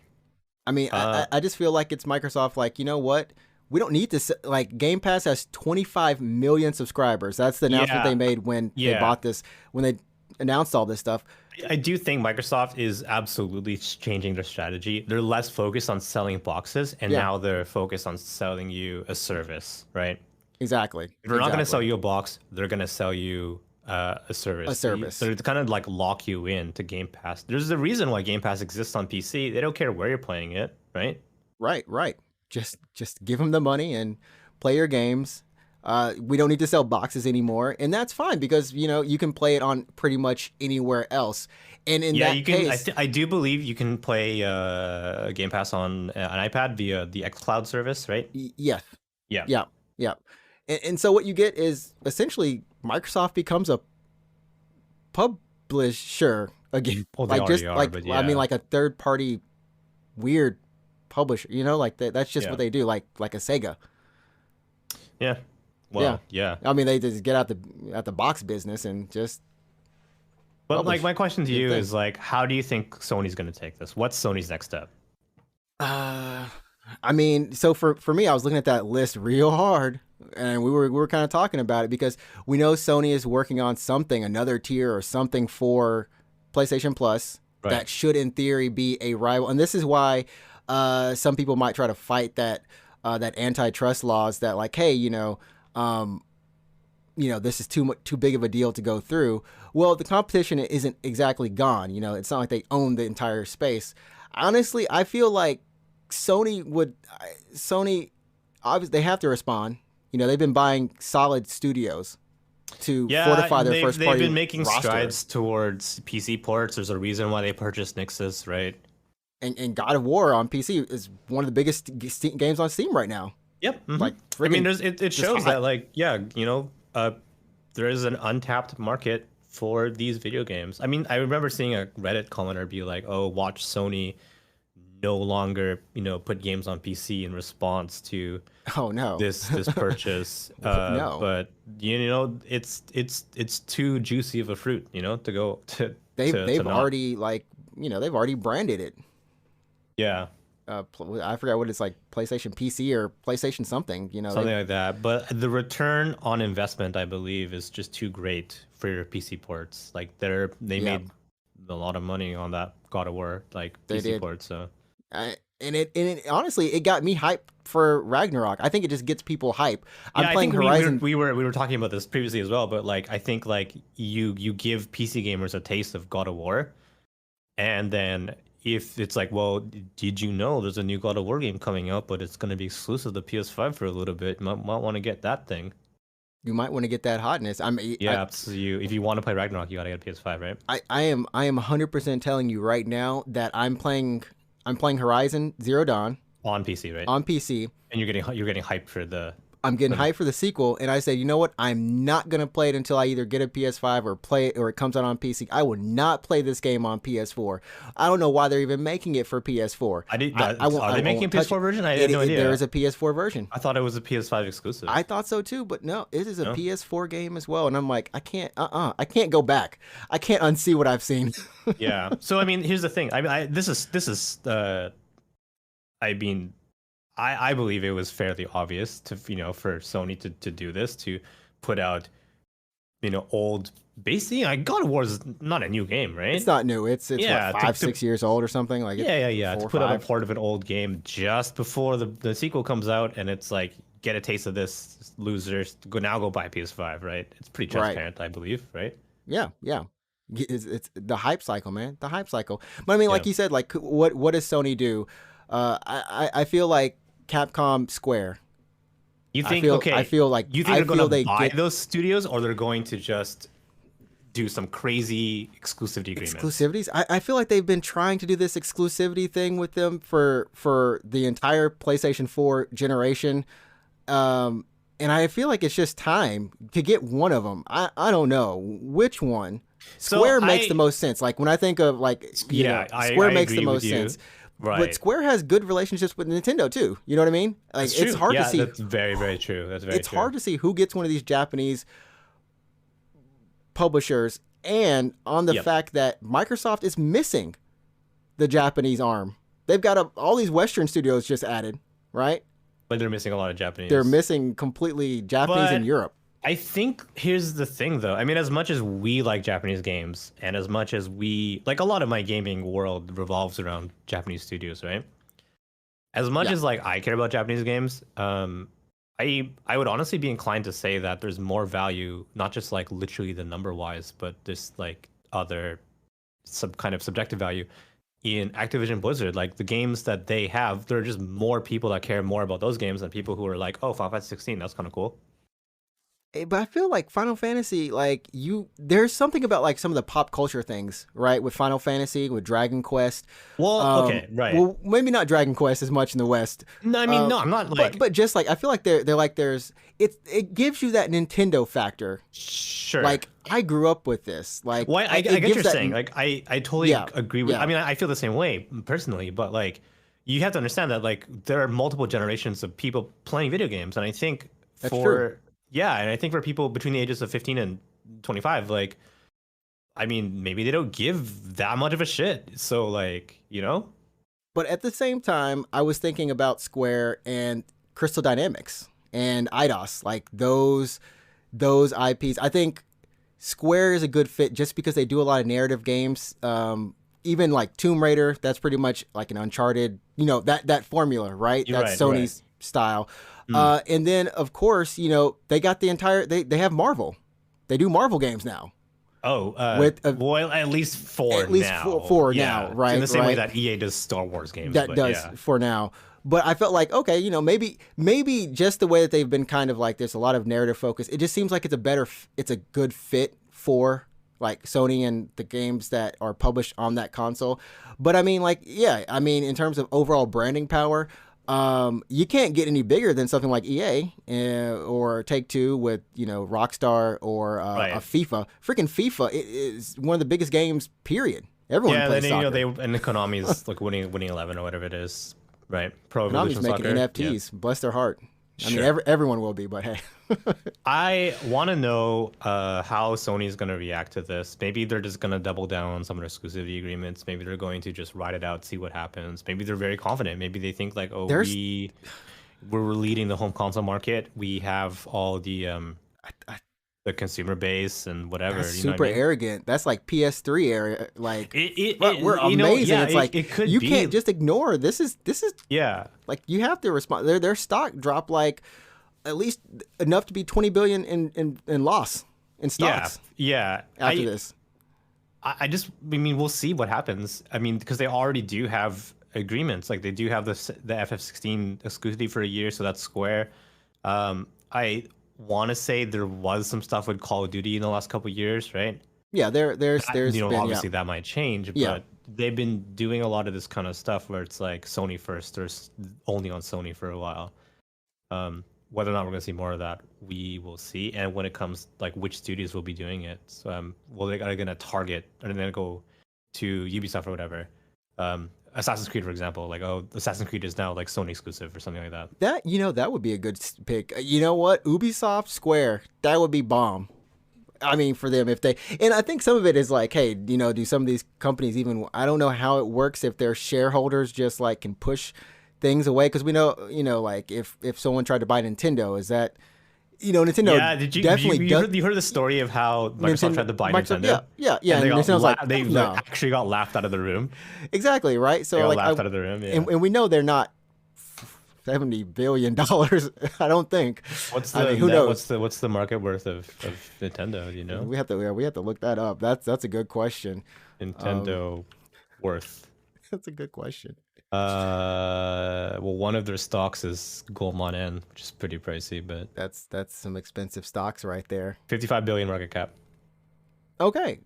I mean, I just feel like it's Microsoft. Like, you know what? We don't need to. Like, Game Pass has 25 million subscribers. That's the announcement they made when they bought this, when they announced all this stuff. I do think Microsoft is absolutely changing their strategy. They're less focused on selling boxes, and now they're focused on selling you a service, right? Exactly. If they're not going to sell you a box, they're going to sell you a service. A service. They're kind of like lock you in to Game Pass. There's a reason why Game Pass exists on PC. They don't care where you're playing it, right? Right. Just give them the money and play your games. We don't need to sell boxes anymore, and that's fine because you can play it on pretty much anywhere else. And in that case, I do believe you can play Game Pass on an iPad via the xCloud service, right? Yes. Yeah. And so what you get is essentially Microsoft becomes a publisher again. Well, they already are, but I mean, like a third party weird publisher. Like that's just what they do. Like a Sega. Yeah. Yeah. Well, yeah. I mean, they just get out the box business and just But like publish my question to good you things. is like, how do you think Sony's going to take this? What's Sony's next step? Uh, I mean, so for me, I was looking at that list real hard, and we were kind of talking about it because we know Sony is working on something, another tier or something for PlayStation Plus Right. that should, in theory, be a rival. And this is why some people might try to fight that antitrust laws that like, hey, um, this is too big of a deal to go through. Well, the competition isn't exactly gone. It's not like they own the entire space. Honestly, I feel like Sony obviously they have to respond. They've been buying solid studios to Yeah, fortify their first they've party been making roster. strides towards PC ports. There's a reason why they purchased Nixus, right? And God of War on PC is one of the biggest games on Steam right now. Yep. Like I mean, freaking it just shows hot. that like there is an untapped market for these video games. I mean, I remember seeing a Reddit commenter be like, "Oh, watch Sony no longer put games on PC in response to Oh no, this purchase." no. But it's too juicy of a fruit, to go to They've not. already they've already branded it. Yeah. I forgot what it's like, PlayStation PC or PlayStation something. Something like that. But the return on investment, I believe, is just too great for your PC ports. Like they Yeah, made a lot of money on that God of War like they PC did. port. So And it honestly it got me hyped for Ragnarok. I think it just gets people hype. I'm yeah, I playing think we Horizon. were talking about this previously as well. But like I think like you give PC gamers a taste of God of War, and then if it's like, well, did you know there's a new God of War game coming out, but it's going to be exclusive to PS5 for a little bit? Might want to get that thing. You might want to get that hotness. Yeah, so if you want to play Ragnarok, you gotta get a PS5, right? I am 100% telling you right now that I'm playing Horizon Zero Dawn On PC, right? on PC. And you're getting hyped for the I'm getting for the hyped for the sequel, and I said, you know what? I'm not gonna play it until I either get a PS5 or play it or it comes out on PC. I will not play this game on PS4. I don't know why they're even making it for PS4. I did. I won't. Are they I making a won't touch PS4 it. version? I had no idea. There is a PS4 version. I thought it was a PS5 exclusive. I thought so too, but no, it is a No? PS4 game as well. And I'm like, I can't go back. I can't unsee what I've seen. Yeah. So I mean, here's the thing. I mean, this is I mean, I believe it was fairly obvious to for Sony to do this, to put out old basically like God of War is not a new game, right? It's not new. It's Yeah, what, 5-6 years old or something like. Yeah. Four To or put out a five. port of an old game just before the sequel comes out, and it's like, get a taste of this, losers. Go buy PS5, right? It's pretty Right. transparent, I believe, right? Yeah. It's the hype cycle, man. The hype cycle. But I mean, Yeah. like you said, like what does Sony do? I feel like Capcom Square. You think I feel like you think I they're feel gonna they buy get those studios, or they're going to just do some crazy exclusivity agreements? exclusivities. I feel like they've been trying to do this exclusivity thing with them for the entire PlayStation 4 generation. And I feel like it's just time to get one of them. I don't know which one. So Square makes the most sense. Like when I think of Square I makes the agree most with you. sense. But Right. Square has good relationships with Nintendo too. You know what I mean? Like That's it's true. hard Yeah, to see. that's very, very true. That's very It's true. hard to see who gets one of these Japanese publishers, and on the Yep. fact that Microsoft is missing the Japanese arm. They've got all these Western studios just added, right? But they're missing a lot of Japanese. They're missing completely Japanese in But Europe. I think here's the thing, though. I mean, as much as we like Japanese games, and as much as we like, a lot of my gaming world revolves around Japanese studios, right? As much Yeah. as like I care about Japanese games, I would honestly be inclined to say that there's more value, not just like literally the number wise, but this like other kind of subjective value in Activision Blizzard. Like the games that they have, there are just more people that care more about those games than people who are like, oh, Final Fantasy 16, that's kind of cool. But I feel like Final Fantasy, there's something about like some of the pop culture things, right? With Final Fantasy, with Dragon Quest. Well, okay, right. Well, maybe not Dragon Quest as much in the West. No, I mean, no, I'm not like. But just like I feel like they're like it gives you that Nintendo factor. Sure. Like I grew up with this. Like Well, I it get what gives you're that- saying. Like, I totally Yeah, agree with. yeah. I mean, I feel the same way personally, but like, you have to understand that like there are multiple generations of people playing video games, and I think That's for true. Yeah, and I think for people between the ages of 15 and 25, like, I mean, maybe they don't give that much of a shit. So, like, you know? But at the same time, I was thinking about Square and Crystal Dynamics and Eidos, like those IPs. I think Square is a good fit just because they do a lot of narrative games. Even like Tomb Raider, that's pretty much like an Uncharted, that formula, right? You're That's right, Sony's style. Mm. And then of course, they got they have Marvel. They do Marvel games now. Oh, With well, at least four at least now. four Yeah, now, right? in the same way right. that EA does Star Wars games. That but does yeah. for now. But I felt like, okay, maybe just the way that they've been kind of like there's a lot of narrative focus. It just seems like it's a good fit for like Sony and the games that are published on that console. But I mean, like, yeah, I mean, in terms of overall branding power, you can't get any bigger than something like EA or Take Two with Rockstar or a Right. FIFA. Freaking FIFA is one of the biggest games. Period. Everyone Yeah, and plays then soccer. and the Konami's like winning 11 or whatever it is, right? Pro Konami's Evolution making Soccer. Yeah. NFTs. Bless their heart. I mean, Sure. everyone will be, but hey. I want to know how Sony's going to react to this. Maybe they're just going to double down on some of their exclusivity agreements. Maybe they're going to just ride it out, see what happens. Maybe they're very confident. Maybe they think like, oh, There's we're leading the home console market. We have all I- the consumer base and whatever. that's You know super what I mean? arrogant. That's like PS3 area. Like, we're You know, amazing. yeah, It's like it could you be. can't just ignore. This is Yeah. like you have to respond. Their stock dropped like at least enough to be 20 billion in loss in stocks Yeah. after this. I mean, we'll see what happens. I mean, because they already do have agreements. Like they do have the FF16 exclusivity for a year, so that's Square. I want to say there was some stuff with Call of Duty in the last couple of years, right? Yeah, there's been Obviously that might change, Yeah. but they've been doing a lot of this kind of stuff where it's like Sony first, or only on Sony for a while. Whether or not we're going to see more of that, we will see. And when it comes like which studios will be doing it, so, well, they are going to target, and then go to Ubisoft or whatever. Assassin's Creed, for example, like, oh, Assassin's Creed is now like Sony exclusive or something like that. that would be a good pick. You know what? Ubisoft Square, that would be bomb. I mean, for them, if they, and I think some of it is like, hey, do some of these companies even, I don't know how it works if their shareholders just like can push things away. Cause we know, like if someone tried to buy Nintendo, is that, Nintendo Yeah, definitely you heard the story of how Microsoft tried to buy Nintendo? Yeah. And they Nintendo's like, they no. actually got laughed out of the room. Exactly. Right. So They got like, laughed out of the room. Yeah. and we know they're not $70 billion. I don't think. What's I the mean, who knows? what's the market worth of Nintendo? Do you know? We have to look that up. That's a good question. Nintendo worth. That's a good question. Well, one of their stocks is Goldman N, which is pretty pricey, but That's some expensive stocks right there. 55 billion market cap. Okay.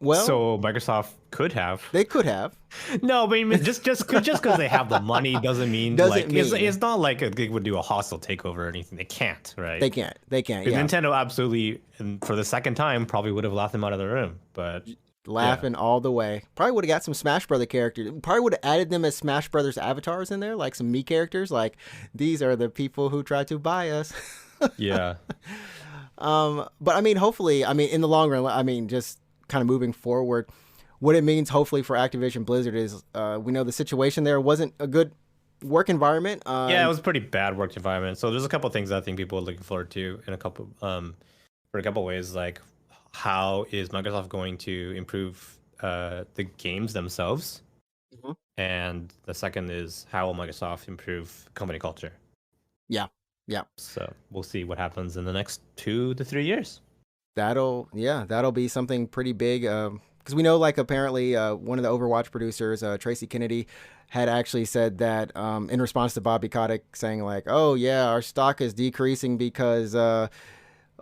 Well, So Microsoft could have. they could have. No, but I mean, just because they have the money doesn't mean Doesn't like mean. it's not like they would do a hostile takeover or anything. They can't, right? They can't. Because Yeah. Nintendo absolutely, and for the second time, probably would have laughed them out of the room. But Laughing all the way. Probably would have got some Smash Brother characters. Probably would have added them as Smash Brothers avatars in there, like some me characters. Like these are the people who tried to buy us. yeah, But I mean, hopefully, I mean, in the long run, I mean, just kind of moving forward, what it means, hopefully, for Activision Blizzard is we know the situation there wasn't a good work environment. yeah, it was a pretty bad work environment. So there's a couple of things I think people are looking forward to in a couple, for a couple of ways. Like, how is Microsoft going to improve the games themselves? Mhm. And the second is how will Microsoft improve company culture? Yeah. So we'll see what happens in the next 2 to 3 years. That'll be something pretty big. Because we know, like, apparently one of the Overwatch producers, Tracy Kennedy, had actually said that in response to Bobby Kotick saying like, oh yeah, our stock is decreasing because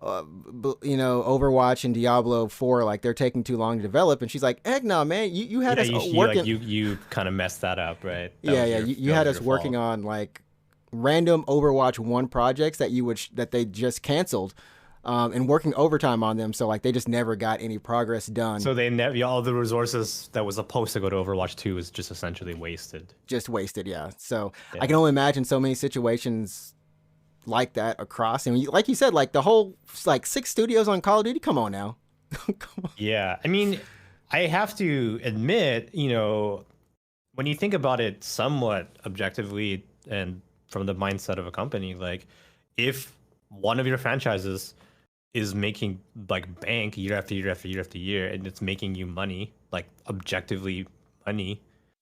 Overwatch and Diablo 4, like, they're taking too long to develop. And she's like, heck no, man, you had us working. You kind of messed that up, right? You had us working on like random Overwatch 1 projects that they just canceled. And working overtime on them, so like they just never got any progress done. So they never, all the resources that was supposed to go to Overwatch 2 is just essentially wasted. Just wasted, yeah. So Yeah. I can only imagine so many situations like that across. And like you said, like the whole like 6 studios on Call of Duty. Come on now. Come on. Yeah, I mean, I have to admit, when you think about it somewhat objectively and from the mindset of a company, like if one of your franchises is making like bank year after year after year after year and it's making you money, like objectively money,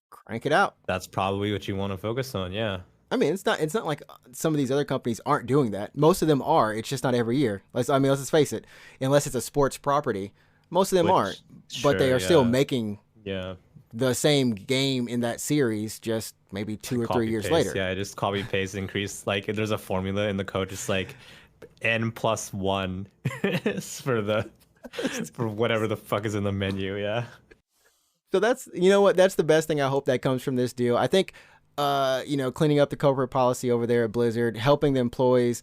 Crank it out. that's probably what you want to focus on. Yeah. I mean, it's not like some of these other companies aren't doing that. Most of them are. It's just not every year. Let's just face it. Unless it's a sports property, most of them aren't. But they Sure, are still yeah. making Yeah. the same game in that series, just maybe 2 or 3 years Paste. later. Yeah, just copy paste increase. Like there's a formula in the code, just like n+1 for whatever the fuck is in the menu. Yeah. So that's, you know what, that's the best thing I hope that comes from this deal. I think cleaning up the corporate policy over there at Blizzard, helping the employees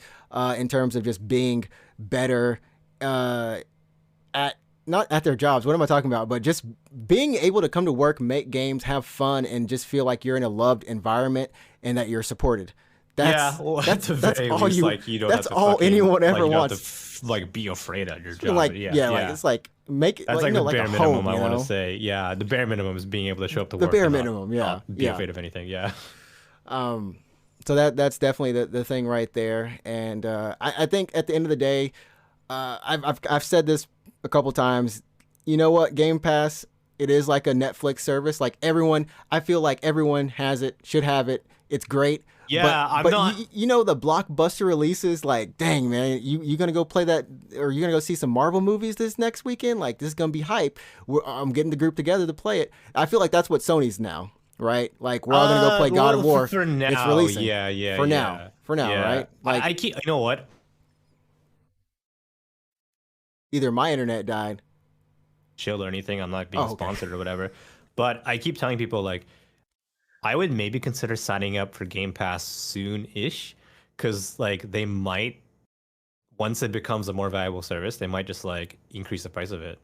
in terms of just being better at not at their jobs. What am I talking about? But just being able to come to work, make games, have fun, and just feel like you're in a loved environment and that you're supported. That's, Yeah, well, that's all all you. like you don't That's have to all fucking, anyone like, ever you don't have wants. to like be afraid at your job. Like yeah. like it's like make it That's like, like the like bare a minimum. home, I want know? to say, yeah, the bare minimum is being able to show up to The work. bare and minimum, yeah, not be yeah. afraid of anything. Yeah. So that's definitely the thing right there. And I think at the end of the day, I've said this a couple times. You know what? Game Pass, it is like a Netflix service. Like I feel like everyone has it, should have it. It's great. Yeah, but not. You know the blockbuster releases. Like, dang man, you gonna go play that, or you gonna go see some Marvel movies this next weekend? Like, this is gonna be hype. I'm getting the group together to play it. I feel like that's what Sony's now, right? Like we're all gonna go play God of War. For now, it's releasing. Yeah. For now, Yeah. right? Like I keep. You know what? either my internet died. Chill or anything. I'm not being Oh, okay. sponsored or whatever. But I keep telling people like I would maybe consider signing up for Game Pass soon-ish, because like they might, once it becomes a more valuable service, they might just like increase the price of it.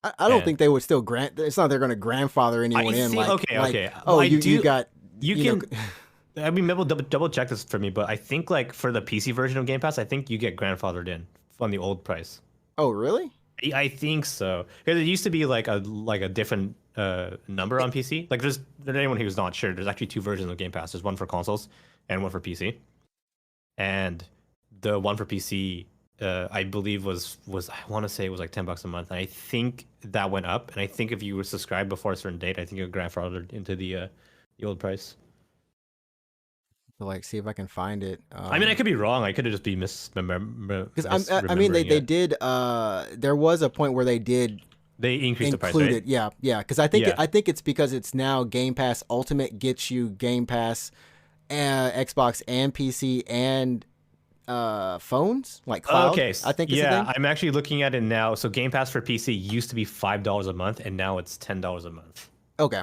I don't And- think they would still grant. It's not they're going to grandfather anyone in. see- Like, okay, like, okay. Oh, I you do- got. You know, can. I mean, maybe double check this for me, but I think like for the PC version of Game Pass, I think you get grandfathered in on the old price. Oh, really? I think so, because it used to be like a different number on PC. Like there's anyone who's not sure, there's actually 2 versions of Game Pass. There's one for consoles and one for PC. And the one for PC, I believe was I want to say it was like $10 a month. And I think that went up. And I think if you were subscribed before a certain date, I think you're grandfathered into the old price. Like, see if I can find it. I mean, I could be wrong. I could have just be misremembering. Because I mean, they did. There was a point where they did They increased the price, include right? it. Yeah. Because I think Yeah. I think it's because it's now Game Pass Ultimate gets you Game Pass, Xbox and PC and phones like cloud. Okay. I think is the yeah, thing. I'm actually looking at it now. So Game Pass for PC used to be $5 a month, and now it's $10 a month. Okay.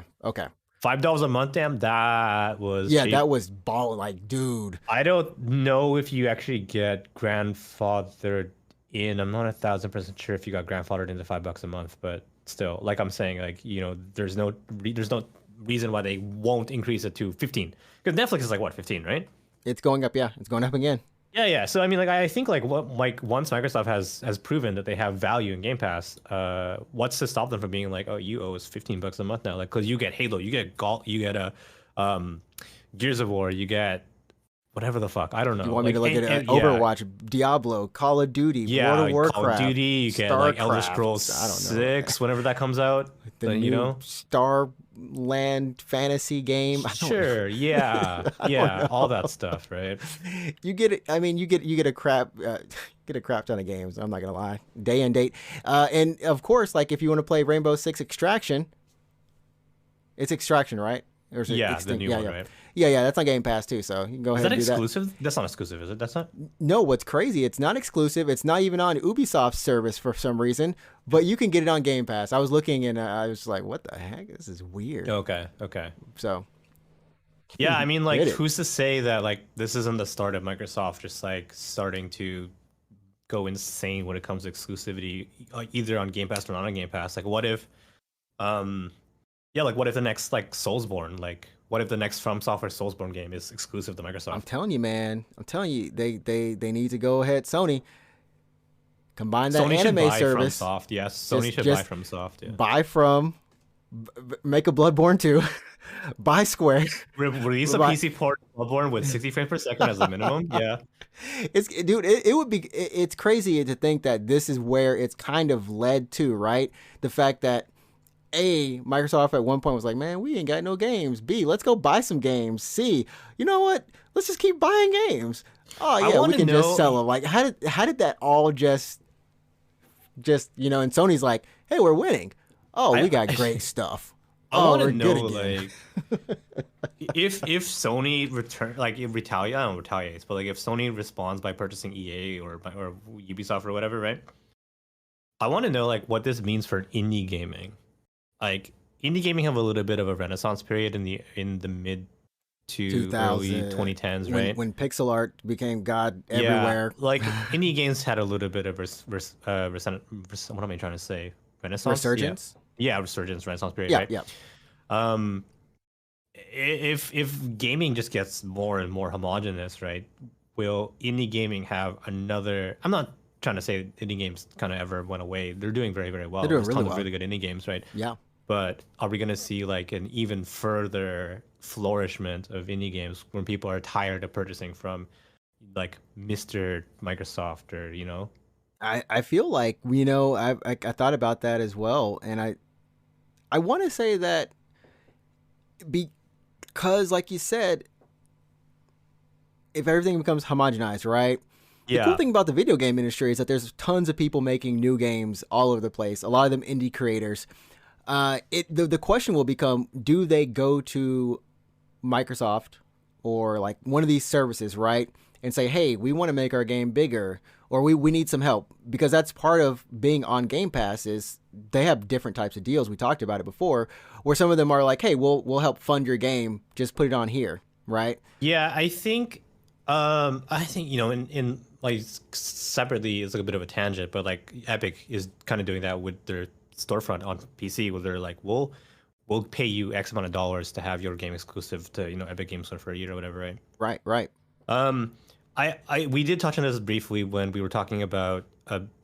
$5 a month, damn, that was Yeah, cheap. that was ball. Like, dude. I don't know if you actually get grandfathered in. I'm not 1,000% sure if you got grandfathered into $5 a month, but still, like I'm saying, like there's no reason why they won't increase it to 15. Because Netflix is like what, 15, right? It's going up. Yeah, it's going up again. Yeah. So I mean, like I think like once Microsoft has proven that they have value in Game Pass, what's to stop them from being like, oh, you owe us $15 a month now? Like, because you get Halo, you get you get Gears of War, you get whatever the fuck. I don't know. You want me to look at yeah. Overwatch, Diablo, Call of Duty, Yeah, World of like Warcraft, Call of Duty, you get like Elder StarCraft, Scrolls I don't know. 6, whenever that comes out. the Then, new Starland fantasy game. I don't know. Sure, yeah, all that stuff, right? You get it. I mean, you get a crap get a crap ton of games. I'm not gonna lie, day and date, and of course, like if you want to play Rainbow Six Extraction, it's Extraction, right? Or is it Yeah, the Extinct? new one, right? Yeah, that's on Game Pass too. So you can go Is ahead that and do exclusive? That's not exclusive, is it? That's not. No, what's crazy? It's not exclusive. It's not even on Ubisoft's service for some reason, but you can get it on Game Pass. I was looking and I was like, "What the heck? This is weird." Okay. So Yeah, I mean, like, Get it. who's to say that like this isn't the start of Microsoft just like starting to go insane when it comes to exclusivity, either on Game Pass or not on Game Pass? Like, what if, like, what if the next like Soulsborne, like, what if the next From Software Soulsborne game is exclusive to I'm Microsoft? telling you, man. I'm telling you, they need to go ahead. Sony, combine that Sony should anime buy service. FromSoft. Yes, Sony should buy Just FromSoft. Yeah. buy from, make a Bloodborne 2, buy Square. Release a Buy, PC port of Bloodborne with 60 frames per second as a minimum. Yeah. it's dude, it would be it's crazy to think that this is where it's kind of led to, right? The fact that Microsoft at one point was like, man, we ain't got no games. B, let's go buy some games. C, you know what? Let's just keep buying games. Oh I yeah, want we to can just know. sell them. Like, how did that all just and Sony's like, hey, we're winning. Oh, we got great stuff. I Oh, want to we're know good again. like if Sony return like if retaliate, I don't know, retaliates, but like if Sony responds by purchasing EA or Ubisoft or whatever, right? I want to know like what this means for indie gaming. Like indie gaming have a little bit of a renaissance period in the mid to early 2000 2010s, right? when pixel art became god everywhere. Yeah, like indie games had a little bit of what am I trying to say? Renaissance, Resurgence. yeah, resurgence, renaissance period, Yeah, right? yeah. Um, if gaming just gets more and more homogenous, right? Will indie gaming have another? I'm not trying to say indie games kind of ever went away. They're doing very, very well. They're doing There's really tons well. of really good indie games, right? Yeah. But are we gonna see like an even further flourishment of indie games when people are tired of purchasing from like Mr. Microsoft or I feel like I thought about that as well, and I want to say that because like you said, if everything becomes homogenized, right? The cool Yeah. thing about the video game industry is that there's tons of people making new games all over the place. A lot of them indie creators. The question will become: do they go to Microsoft or like one of these services, right, and say, "Hey, we want to make our game bigger," or we need some help, because that's part of being on Game Pass is they have different types of deals. We talked about it before, where some of them are like, "Hey, we'll help fund your game. Just put it on here," right? Yeah, I think in like separately it's like a bit of a tangent, but like Epic is kind of doing that with their storefront on PC, where they're like, we'll pay you X amount of dollars to have your game exclusive to Epic Games Store for a year or whatever, right? Right. Um, we did touch on this briefly when we were talking about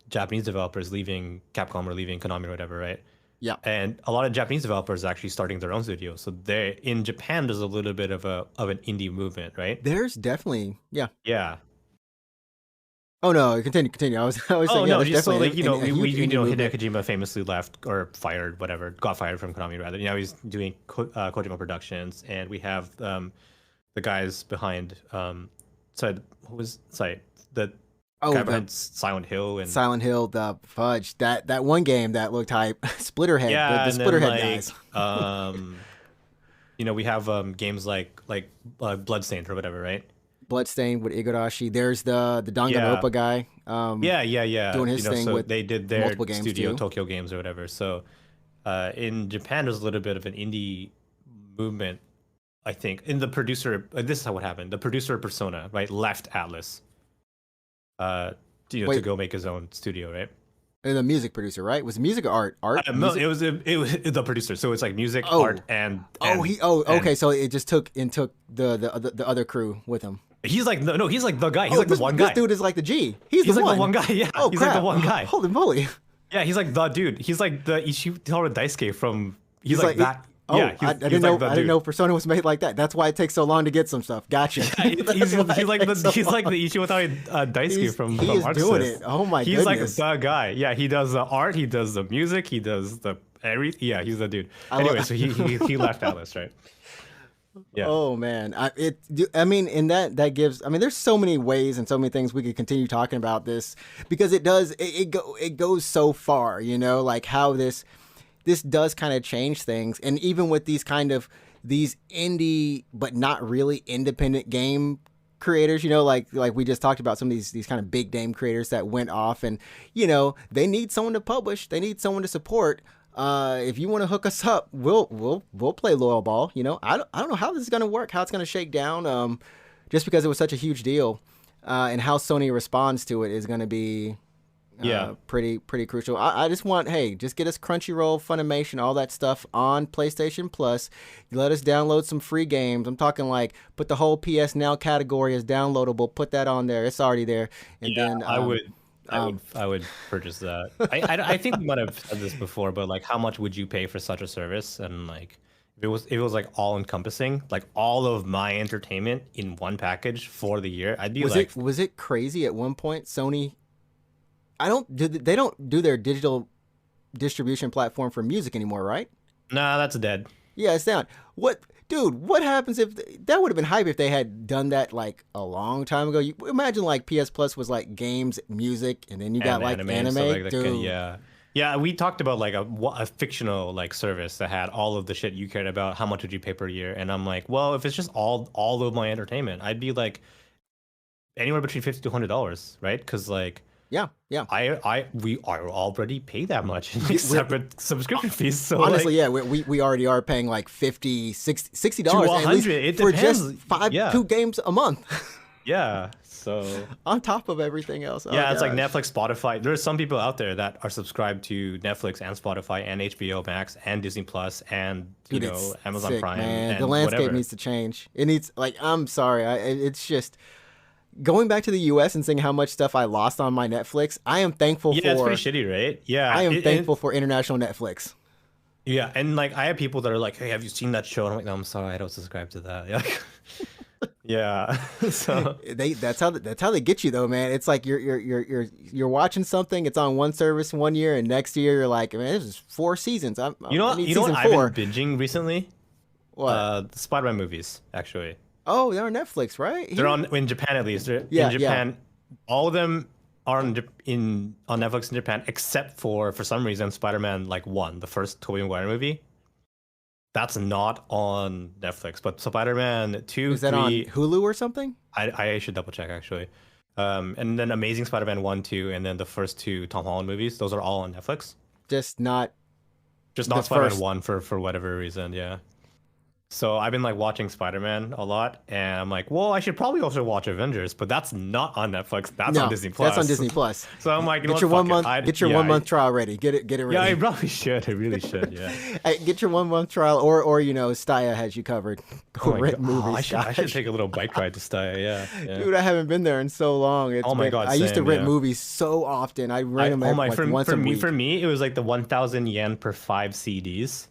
Japanese developers leaving Capcom or leaving Konami or whatever, right? Yeah. And a lot of Japanese developers are actually starting their own studios. So they in Japan, there's a little bit of an indie movement, right? There's definitely, yeah. Yeah. Oh no, continue. I was saying, Oh yeah, no, there's just so definitely like a huge indie Hideo movement. Kojima famously left or fired, whatever, got fired from Konami rather. He's doing Kojima Productions, and we have the guys behind the Oh, guy the behind Silent Hill and Silent Hill, the fudge, that one game that looked hype, Splitterhead, yeah, the and then Splitterhead guys. we have games like Bloodstained or whatever, right? Bloodstained with Igarashi. There's the Yeah. Danganronpa guy. Yeah. Doing his thing so with they did their multiple games studio too. Tokyo Games or whatever. So in Japan, there's a little bit of an indie movement. I think in the producer, this is how what happened. The producer of Persona, right, left Atlas, to Wait. go make his own studio, right? And the music producer, right? Was it music or art? Art? No, Music? it was the producer. So it's like music, Oh. art, and Okay. So it just took the other crew with him. he's like no, he's like the guy. He's like this, the one this guy. dude is like the G. He's He's the like one. the one guy. Yeah, Oh he's crap! like the one guy. Holy moly! Yeah, he's like the dude. He's like the Ishitaro Daisuke from. He's like that. Oh, yeah, I didn't know. I didn't know Persona was made like that. That's why it takes so long to get some stuff. Gotcha. He's like the Ishitaro Daisuke from He is Arc doing Sys. it. Oh my He's goodness. like the guy. Yeah, he does the art. He does the music. He does the everything. Yeah, he's the dude. Anyway, so he left Atlas, right? Yeah. Oh man, and that gives. I mean, there's so many ways and so many things we could continue talking about this, because it does. It goes so far. Like how this does kind of change things, and even with these indie but not really independent game creators, like we just talked about, some of these kind of big name creators that went off, and they need someone to publish, they need someone to support. If you want to hook us up, we'll play loyal ball. I don't know how this is going to work, how it's going to shake down, just because it was such a huge deal, and how Sony responds to it is going to be Yeah. Pretty crucial. I just want, hey, just get us Crunchyroll, Funimation, all that stuff on PlayStation Plus. Let us download some free games. I'm talking like put the whole PS Now category as downloadable. Put that on there. It's already there. And Yeah, then I would purchase that. I think we might have said this before, but like, how much would you pay for such a service? And like, if it was like all encompassing, like all of my entertainment in one package for the year, I'd be like, was it crazy at one point? Sony, they don't do their digital distribution platform for music anymore, right? nah, that's dead. Yeah, it's down. What happens if that would have been hype if they had done that like a long time ago? You imagine like PS Plus was like games, music, and then you got And like and anime, stuff like that. dude. Yeah. Yeah, we talked about like a fictional like service that had all of the shit you cared about. How much would you pay per year? And I'm like, well, if it's just all of my entertainment, I'd be like anywhere between $50 to $100, right? Because like Yeah, yeah. we are already pay that much in these separate subscription fees. So Honestly, like, yeah, we already are paying like $50, $60 to at least 100, it for depends. just five Yeah. 2 games a month yeah. So on top of everything else. Oh, yeah, it's like gosh. Netflix, Spotify. There's some people out there that are subscribed to Netflix and Spotify and HBO Max and Disney Plus and Dude, you it's know Amazon sick, Prime man. and The landscape whatever. needs to change. It needs like I'm sorry, it's just going back to the U.S. and seeing how much stuff I lost on my Netflix. I am thankful Yeah, it's for. pretty shitty, right? Yeah, I am thankful for international Netflix. yeah, and like I have people that are like, "Hey, have you seen that show?" And I'm like, "No, I'm sorry, I don't subscribe to that." Yeah, yeah. So That's how they get you though, man. It's like you're watching something. It's on one service one year, and next year you're like, man, this is 4 seasons. I need you know what season I've 4. been binging recently? What? The Spider-Man movies, actually. Oh, they're on Netflix, right? They're on in Japan at least. Yeah, In Japan, all of them are on Netflix in Japan, except for some reason Spider-Man like 1, the first Tobey Maguire movie. That's not on Netflix, but Spider-Man 2, Is that 3, on Hulu or something? I should double check actually. And then Amazing Spider-Man 1, 2, and then the first 2 Tom Holland movies. Those are all on Netflix. Just not. Just The not Spider-Man first- 1 for whatever reason, yeah. So I've been like watching Spider-Man a lot, and I'm like, well, I should probably also watch Avengers, but that's not on Netflix. That's No, on Disney Plus. that's on Disney Plus. So I'm like, you know Get your what, 1 fuck month. it. Get your 1 month trial ready. Get it ready. Yeah, I probably should. I really should. Yeah. Hey, get your 1 month trial, or Staya has you covered. Oh my Rent God. movies. I should take a little bike ride to Staya. Yeah. Dude, I haven't been there in so long. Oh my God, I used to same, rent yeah. movies so often. I rent them like once a week. For me, it was like the 1,000 yen per 5 CDs.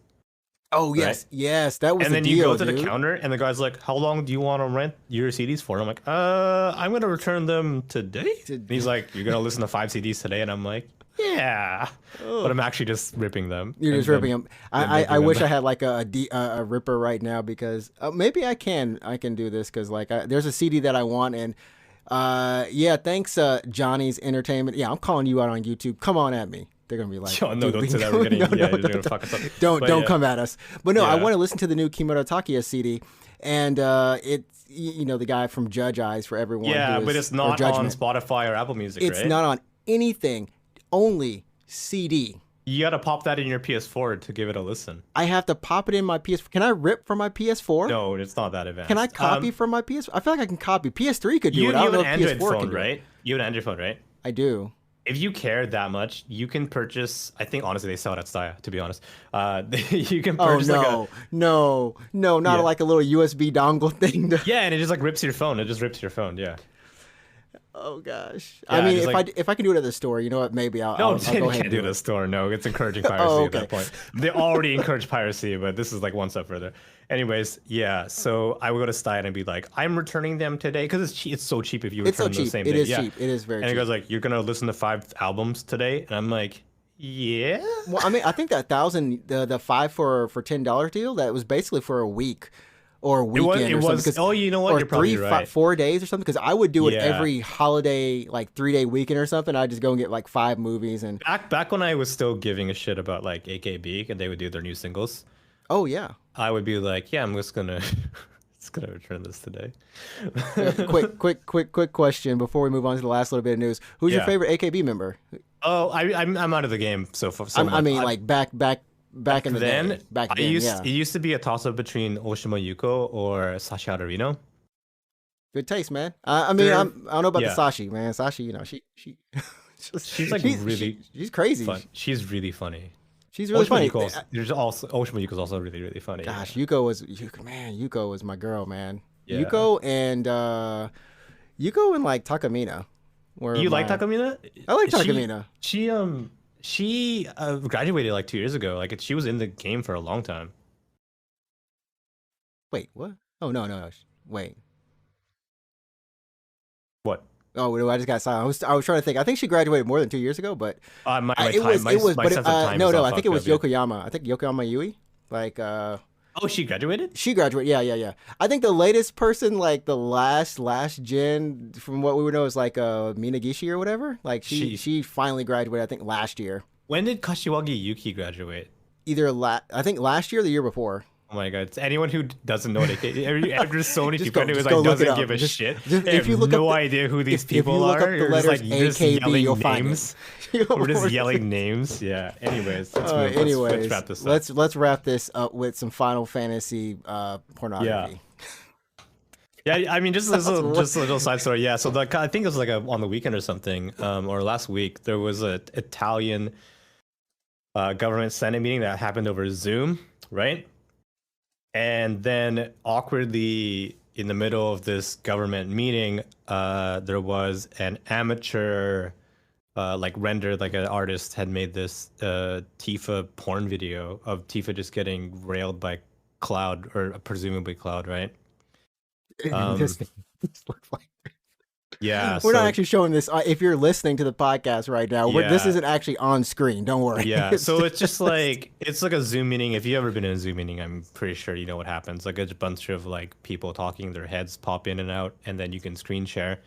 Oh yes, yes, that was And the then deal, you go to dude. the counter, and the guy's like, "How long do you want to rent your CDs for?" I'm like, I'm gonna return them today." And he's like, "You're gonna listen to 5 CDs today?" And I'm like, "Yeah," but I'm actually just ripping them. You're and just then- ripping them. and I making them wish I back. had like a ripper right now because maybe I can do this because like there's a CD that I want and yeah, thanks Johnny's Entertainment. Yeah, I'm calling you out on YouTube. Come on at me. They're gonna be like, Oh, no, dude, don't say that. We're gonna, no, they're gonna fuck us up. don't But yeah. come at us. But no, I Yeah. want to listen to the new Kimono Takia CD, and it's the guy from Judge Eyes for everyone. Yeah, who but is- it's or not on Judgment. Spotify or Apple Music, It's right? not on anything. Only CD. You gotta pop that in your PS4 to give it a listen. I have to pop it in my PS4. Can I rip from my PS4? No, it's not that advanced. Can I copy from my PS4? I feel like I can copy. PS3 could do You it. I have don't an know if Android PS4 can phone, do it. right? You have an Android phone, right? I do. If you care that much, you can purchase. I think honestly, they sell it at Staya. To be honest, you can Oh purchase like a no, not Yeah. like a little USB dongle thing. yeah, and it just like rips your phone. It just rips your phone. Yeah. Oh gosh. Yeah, I mean, just if I can do it at the store, you know what? Maybe I'll No, go you ahead can't and do do the it. store. No, it's encouraging piracy Oh, at that okay. point. They already encourage piracy, but this is like one step further. Anyways, yeah. So I would go to Staya and be like, "I'm returning them today because it's cheap. It's so cheap if you It's so return them the cheap. same It day." is Yeah. cheap. It is very And cheap. it goes like, "You're gonna listen to 5 albums today," and I'm like, "Yeah." Well, I mean, I think that 1,000, the 5 for $10 deal, that was basically for a week or a weekend or something. 'Cause- Oh, you know what? or You're probably 3, right. 4 days or something. Because I would do it Yeah. every holiday, like 3-day weekend or something. I'd just go and get like 5 movies and Back when I was still giving a shit about like AKB and they would do their new singles, oh yeah. I would be like, "Yeah, I'm just gonna, just gonna return this today." quick question before we move on to the last little bit of news. Who's your Yeah. favorite AKB member? Oh, I'm out of the game so far. So I mean, much. like back in the then, day. Back I then, used yeah. it used to be a toss up between Oshima Yuko or Sashi Haruino. Good taste, man. I mean, They're- I don't know about yeah. the Sashi, man. Sashi, she She's like she's crazy. fun. She's really funny. She's really funny. There's also Oshima Yuko's also really really funny. Gosh, Yuko was my girl, man. Yeah. Yuko and like Takamina. You like Takamina? I like Takamina. She graduated like 2 years ago. Like she was in the game for a long time. Wait, what? Oh no. Wait. What? Oh, I just got silent. I was trying to think. I think she graduated more than 2 years ago, but My sense of time no, is all I think it was fucked up, Yokoyama. I think Yokoyama Yui. Like, oh, she graduated? She graduated. Yeah. I think the latest person, like the last gen, from what we know, is like Minagishi or whatever. Like she finally graduated. I think last year. When did Kashiwagi Yuki graduate? I think last year or the year before. Oh my god! Anyone who doesn't know what there's so many people who doesn't give a shit. If you look no idea who these people are, the letters AKB, you'll find names. We're just yelling names. Yeah. Anyways, let's wrap this up. Let's wrap this up with some Final Fantasy pornography. Yeah, I mean, just a little side story. Yeah, so I think it was like on the weekend or something, or last week, there was an Italian government Senate meeting that happened over Zoom, right? And then awkwardly in the middle of this government meeting, there was an amateur like rendered, like an artist had made this Tifa porn video of Tifa just getting railed by Cloud, or presumably Cloud, right? This looks like Yeah, we're not actually showing this. If you're listening to the podcast right now, this isn't actually on screen. Don't worry. Yeah, so it's just like it's like a Zoom meeting. If you ever been in a Zoom meeting, I'm pretty sure you know what happens. Like a bunch of like people talking, their heads pop in and out, and then you can screen share.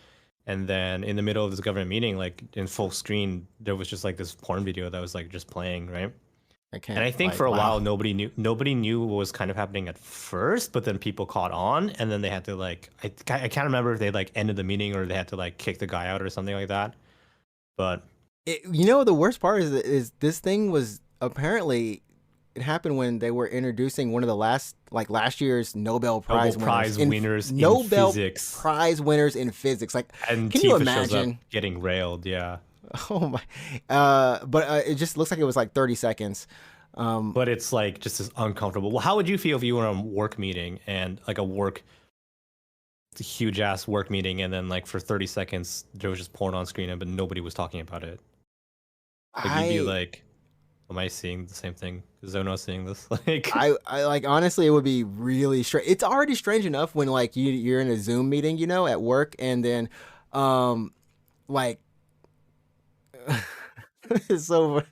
And then in the middle of this government meeting, like in full screen, there was just like this porn video that was like just playing, right? And I think for a while nobody knew what was kind of happening at first, but then people caught on, and then they had to like I can't remember if they like ended the meeting or they had to like kick the guy out or something like that. But the worst part is this thing was apparently it happened when they were introducing one of the last year's Nobel Prize winners in physics. Prize winners in physics. Like, and can Tifa you imagine shows up getting railed? Yeah. Oh my! But it just looks like it was like 30 seconds. But it's like just as uncomfortable. Well, how would you feel if you were in a work meeting and like it's a huge ass work meeting, and then like for 30 seconds there was just porn on screen, but nobody was talking about it? Like, you'd be like, "Am I seeing the same thing? Is Zono seeing this?" Like, I like honestly, it would be really strange. It's already strange enough when like you're in a Zoom meeting, at work, and then, like. So,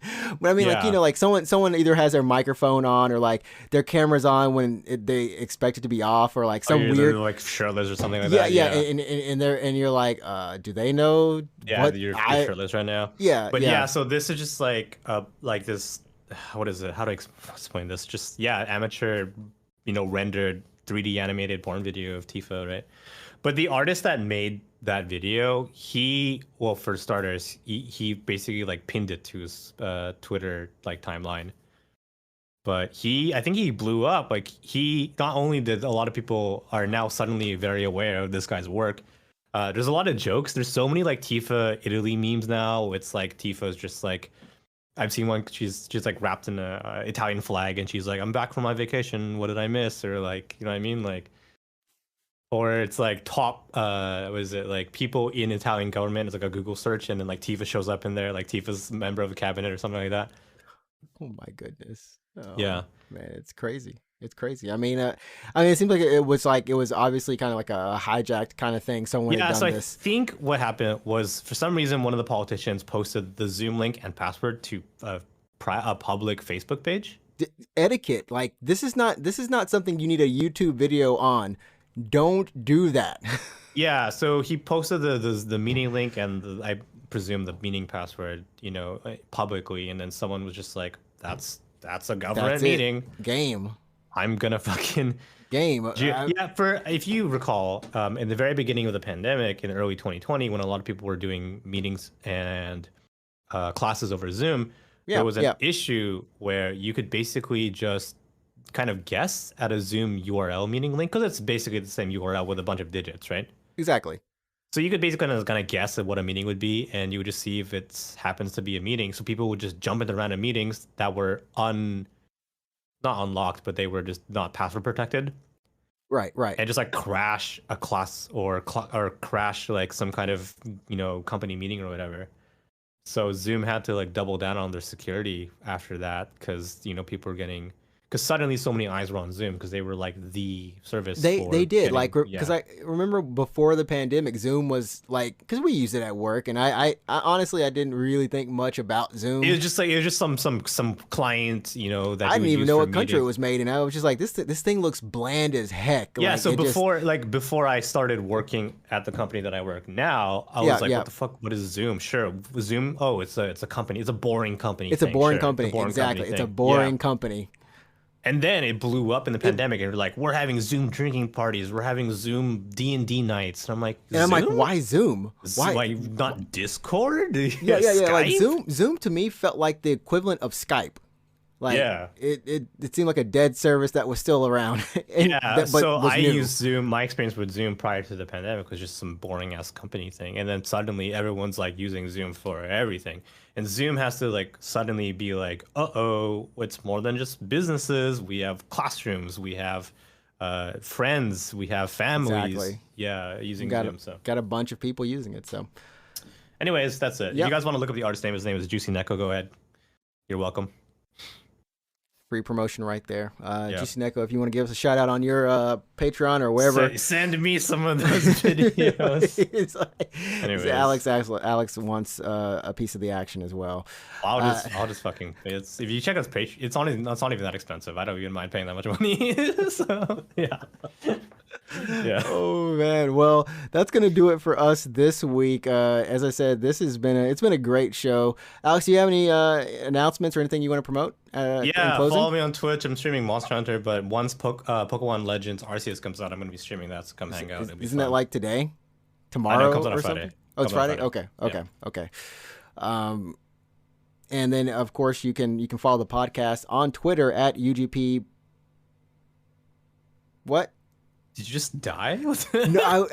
but I mean, like someone either has their microphone on or like their camera's on when they expect it to be off, or like some weird like shirtless or something like that. Yeah, and you're like, do they know? Yeah, you're shirtless right now. Yeah, but yeah. So this is just like this. What is it? How to explain this? Just amateur, rendered 3D animated porn video of Tifa, right? But the artist that made that video, for starters, he basically like pinned it to his Twitter like timeline. But I think he blew up. Like, he not only did a lot of people are now suddenly very aware of this guy's work. There's a lot of jokes. There's so many like Tifa Italy memes now. It's like Tifa's just like, I've seen one. She's like wrapped in a Italian flag, and she's like, "I'm back from my vacation. What did I miss?" Or like, you know what I mean, like. Or it's like top, was it like people in Italian government? It's like a Google search, and then like Tifa shows up in there, like Tifa's member of the cabinet or something like that. Oh my goodness! Oh, yeah, man, it's crazy. It's crazy. I mean, it seems like it was obviously kind of like a hijacked kind of thing. Someone had done this. I think what happened was, for some reason, one of the politicians posted the Zoom link and password to a public Facebook page. Etiquette, like this is not something you need a YouTube video on. Don't do that. Yeah, so he posted the meeting link and I presume the meeting password, publicly, and then someone was just like, "That's a government meeting. Game. I'm gonna fucking game." If you recall, in the very beginning of the pandemic, in early 2020, when a lot of people were doing meetings and classes over Zoom, there was an issue where you could basically just kind of guess at a Zoom URL meeting link, because it's basically the same URL with a bunch of digits, right? Exactly. So you could basically kind of guess at what a meeting would be, and you would just see if it happens to be a meeting. So people would just jump into random meetings that were not unlocked, but they were just not password protected, Right, right. and just like crash a class or crash like some kind of company meeting or whatever. So Zoom had to like double down on their security after that because people were getting because suddenly so many eyes were on Zoom because they were like the service. They did like because yeah. I remember before the pandemic, Zoom was like because we used it at work, and I honestly I didn't really think much about Zoom. It was just some client that I you didn't would even use know for what country it meetings. was made in. I was just like this thing looks bland as heck. Yeah, like, so just, before I started working at the company that I work now, I was like, what the fuck? What is Zoom? Sure, Zoom. Oh, it's a company. It's a boring company. It's a thing. boring Sure, company. it's a boring Exactly, company it's a thing. boring Yeah. company. And then it blew up in the pandemic, and we're having Zoom drinking parties, we're having Zoom D&D nights, and I'm like, And I'm like, why Zoom? Why not Discord? Yeah. Like Skype? Zoom to me felt like the equivalent of Skype. Like Yeah. it seemed like a dead service that was still around. So was I new. used Zoom. My experience with Zoom prior to the pandemic was just some boring ass company thing, and then suddenly everyone's like using Zoom for everything, and Zoom has to like suddenly be like, oh, it's more than just businesses. We have classrooms, we have friends, we have families. Exactly. Yeah, using got Zoom. So, got a bunch of people using it. So, anyways, that's it. If Yep. you guys want to look up the artist name, his name is Juicy Neko. Go ahead. You're welcome. free promotion right there. Yeah. Juicy Neko, if you want to give us a shout out on your Patreon or wherever. Send me some of those videos. Anyways. Alex wants a piece of the action as well. I'll just fucking. If you check out his page, it's not even that expensive. I don't even mind paying that much money. So yeah. Yeah. Oh man, well that's gonna do it for us this week. As I said, it's been a great show. Alex, do you have any announcements or anything you want to promote? Yeah, follow me on Twitch. I'm streaming Monster Hunter, but once Pokemon Legends Arceus comes out, I'm gonna be streaming that. So come hang out. Isn't that like today, tomorrow, it comes out on or Friday. something? Oh, it's Friday. Okay. And then of course you can follow the podcast on Twitter at UGP. What? Did you just die? No,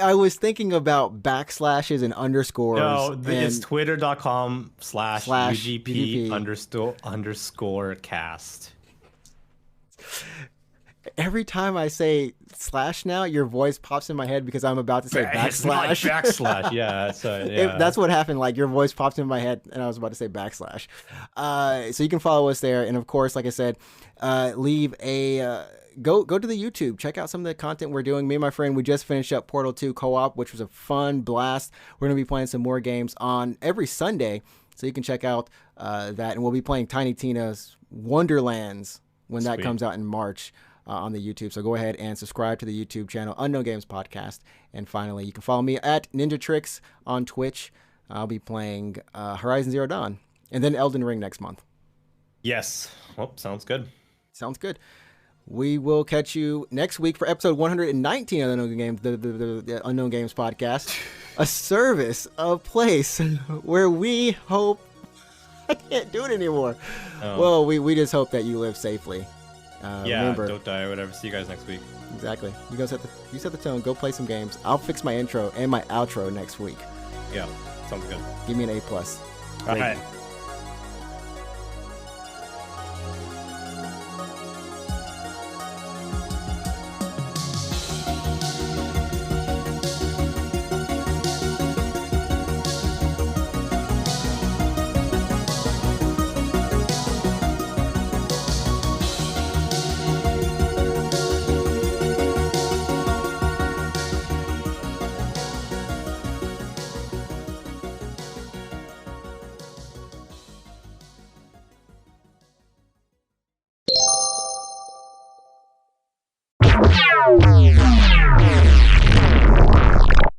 I was thinking about backslashes and underscores. No, it's twitter.com/UGP underscore cast. Every time I say slash now, your voice pops in my head because I'm about to say It's not backslash. backslash. Yeah, That's what happened. Like your voice popped in my head and I was about to say backslash. So you can follow us there. And of course, like I said, leave a... Go to the YouTube. Check out some of the content we're doing. Me and my friend, we just finished up Portal 2 co-op, which was a fun blast. We're going to be playing some more games on every Sunday, so you can check out that. And we'll be playing Tiny Tina's Wonderlands when that comes out in March on the YouTube. So go ahead and subscribe to the YouTube channel, Unknown Games Podcast. And finally, you can follow me at NinjaTrixta on Twitch. I'll be playing Horizon Zero Dawn and then Elden Ring next month. Yes. Well, sounds good. Sounds good. We will catch you next week for episode 119 of the Unknown Games, the Unknown Games Podcast, a service, a place where we hope... I can't do it anymore. Well, we just hope that you live safely. Remember, don't die or whatever. See you guys next week. Exactly. You set the tone. Go play some games. I'll fix my intro and my outro next week. Yeah, sounds good. Give me an A+. All right. Wow.